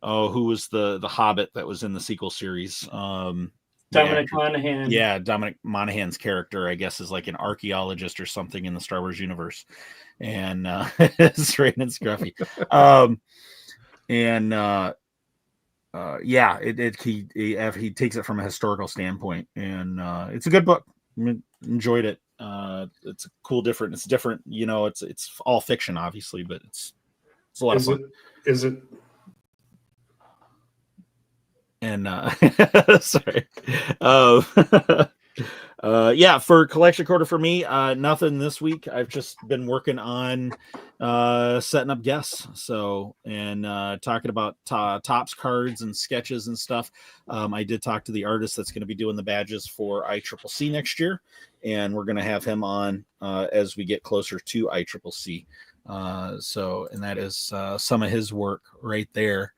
who was the Hobbit that was in the sequel series? Dominic Monaghan. Yeah, Dominic Monaghan's character, I guess, is like an archaeologist or something in the Star Wars universe, and it's right and scruffy. He takes it from a historical standpoint, and it's a good book. Enjoyed it. It's a cool, different. It's different. It's all fiction, obviously, but it's a lot of fun. Is it? And sorry. For collection quarter for me, nothing this week. I've just been working on setting up guests, and talking about Topps cards and sketches and stuff. I did talk to the artist that's going to be doing the badges for ICCC next year, and we're going to have him on as we get closer to ICCC. And that is some of his work right there.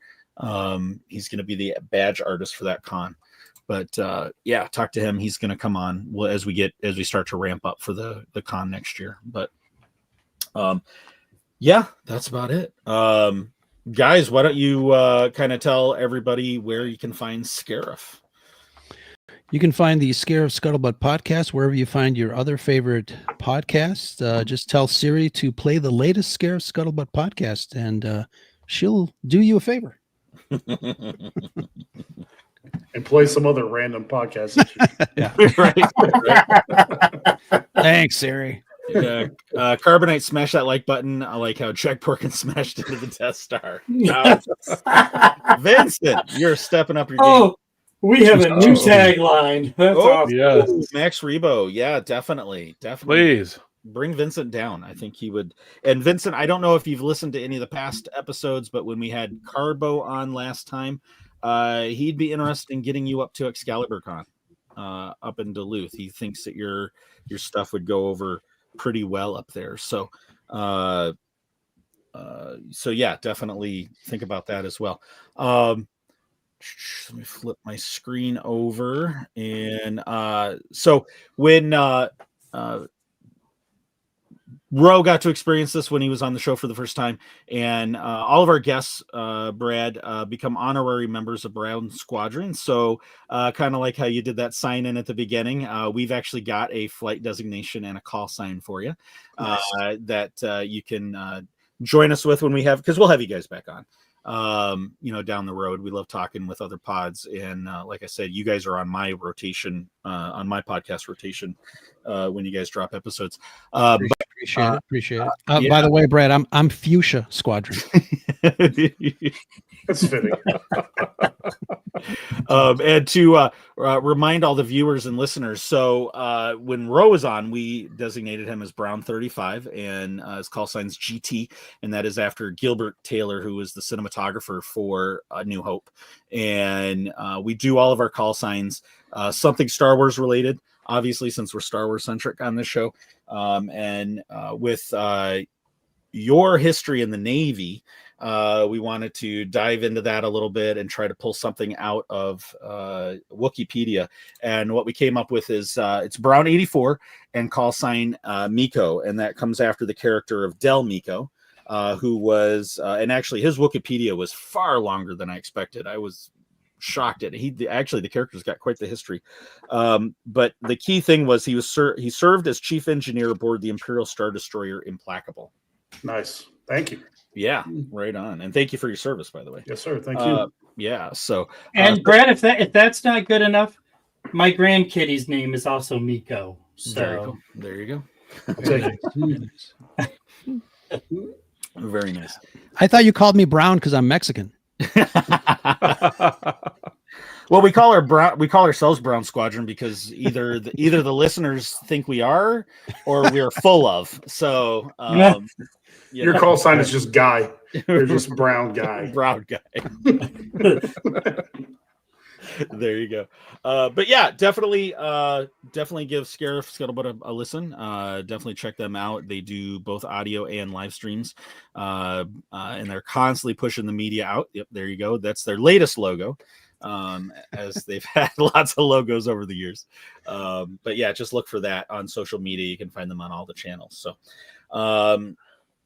He's going to be the badge artist for that con. But talk to him. He's going to come on as we start to ramp up for the con next year. But that's about it. Guys, why don't you kind of tell everybody where you can find Scarif? You can find the Scarif Scuttlebutt podcast wherever you find your other favorite podcasts. Just tell Siri to play the latest Scarif Scuttlebutt podcast, and she'll do you a favor. And play some other random podcast. Yeah. Right. Thanks, Siri. Yeah. Carbonite, smash that like button. I like how Jack Porkin smashed into the Death Star. Vincent, you're stepping up your game. We have a new tagline. That's awesome. Yes. Max Rebo. Yeah, definitely. Please. Bring Vincent down. I think he would. And Vincent, I don't know if you've listened to any of the past episodes, but when we had Carbo on last time, he'd be interested in getting you up to ExcaliburCon up in Duluth. He thinks that your stuff would go over pretty well up there. So yeah, definitely think about that as well. Let me flip my screen over. And so when Ro got to experience this when he was on the show for the first time, and all of our guests, Brad, become honorary members of Brown Squadron. So kind of like how you did that sign in at the beginning, we've actually got a flight designation and a call sign for you. Nice. That you can join us with when we have, because we'll have you guys back on. Down the road. We love talking with other pods, and like I said, you guys are on my rotation, on my podcast rotation when you guys drop episodes. Appreciate it. Yeah. By the way, Brad, I'm Fuchsia Squadron. That's fitting. And to remind all the viewers and listeners, so when Ro was on, we designated him as Brown 35, and his call sign's GT, and that is after Gilbert Taylor, who was the cinematographer for New Hope. And we do all of our call signs something Star Wars related, obviously, since we're Star Wars centric on this show. And with your history in the Navy, we wanted to dive into that a little bit and try to pull something out of Wikipedia. And what we came up with is it's Brown 84 and call sign Miko, and that comes after the character of Del Miko, who was and actually his Wikipedia was far longer than I expected. I was shocked at it. The character's got quite the history. But the key thing was he served as chief engineer aboard the Imperial Star Destroyer Implacable. Nice. Thank you. Yeah, right on. And thank you for your service, by the way. Yes, sir. Thank you. Yeah. So, and Brad, if that's not good enough, my grandkiddie's name is also Miko. So there you go. Very nice. I thought you called me Brown because I'm Mexican. Well, we call ourselves Brown Squadron because either the listeners think we are or we are full of. So your call sign is just Guy. You're just Brown Guy. Brown Guy. There you go. But yeah, definitely give Scarif Scuttlebutt a listen. Definitely check them out. They do both audio and live streams, and they're constantly pushing the media out. Yep, there you go. That's their latest logo, as they've had lots of logos over the years. But yeah, just look for that on social media. You can find them on all the channels. So,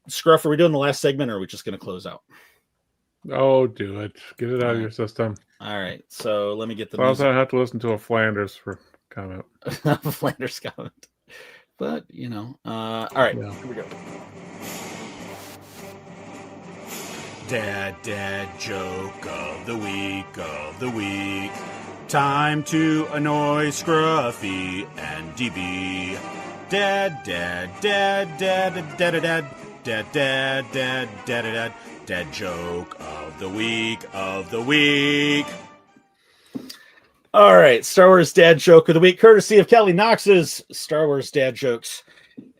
Scruff, are we doing the last segment, or are we just going to close out? Oh, do it. Get it out of your system. All right. So let me get the I also have to listen to a Flanders for comment. Flanders comment. But, all right. Yeah. Here we go. Dad joke of the week. Time to annoy Scruffy and DB. Dad joke of the week. All right, Star Wars dad joke of the week, courtesy of Kelly Knox's Star Wars dad jokes.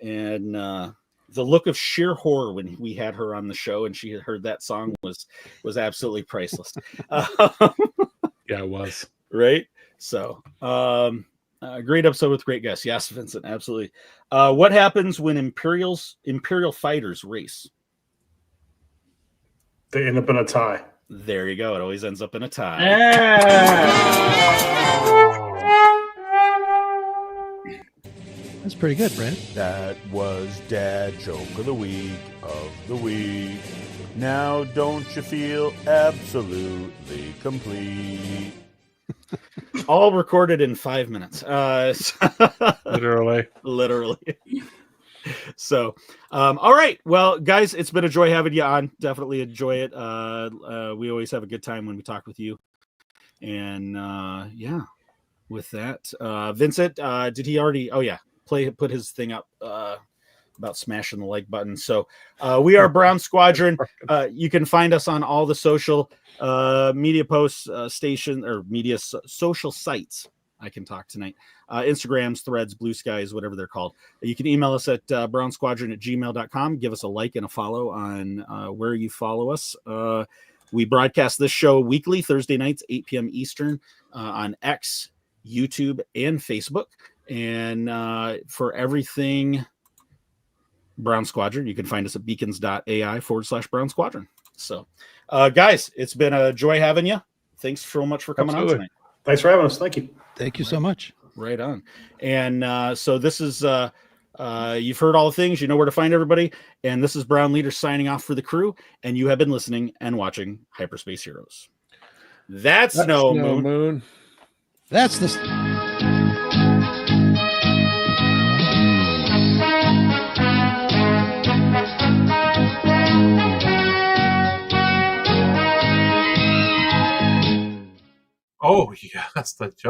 And the look of sheer horror when we had her on the show and she had heard that song was absolutely priceless. Yeah, it was. Right? So, great episode with great guests. Yes, Vincent, absolutely. What happens when Imperial fighters race? They end up in a tie. There you go. It always ends up in a tie. That's pretty good, Brad. That was dad joke of the week. Now don't you feel absolutely complete? All recorded in 5 minutes. Literally. So, all right. Well, guys, it's been a joy having you on. Definitely enjoy it. We always have a good time when we talk with you. And yeah, with that, Vincent, did he already? Oh yeah, put his thing up about smashing the like button. So we are Brown Squadron. You can find us on all the social media posts, station or media social sites. I can talk tonight. Instagrams, Threads, Blue Skies, whatever they're called. You can email us at brownsquadron@gmail.com. Give us a like and a follow on where you follow us. We broadcast this show weekly, Thursday nights, 8 p.m. Eastern, on X, YouTube, and Facebook. And for everything Brown Squadron, you can find us at beacons.ai/Brown Squadron. So, guys, it's been a joy having you. Thanks so much for coming on tonight. Thanks for having us. Thank you. Thank you so much. Right on. And so this is, you've heard all the things, you know where to find everybody. And this is Brown Leader signing off for the crew. And you have been listening and watching Hyperspace Heroes. That's no moon. That's the. Oh, yes, the joke.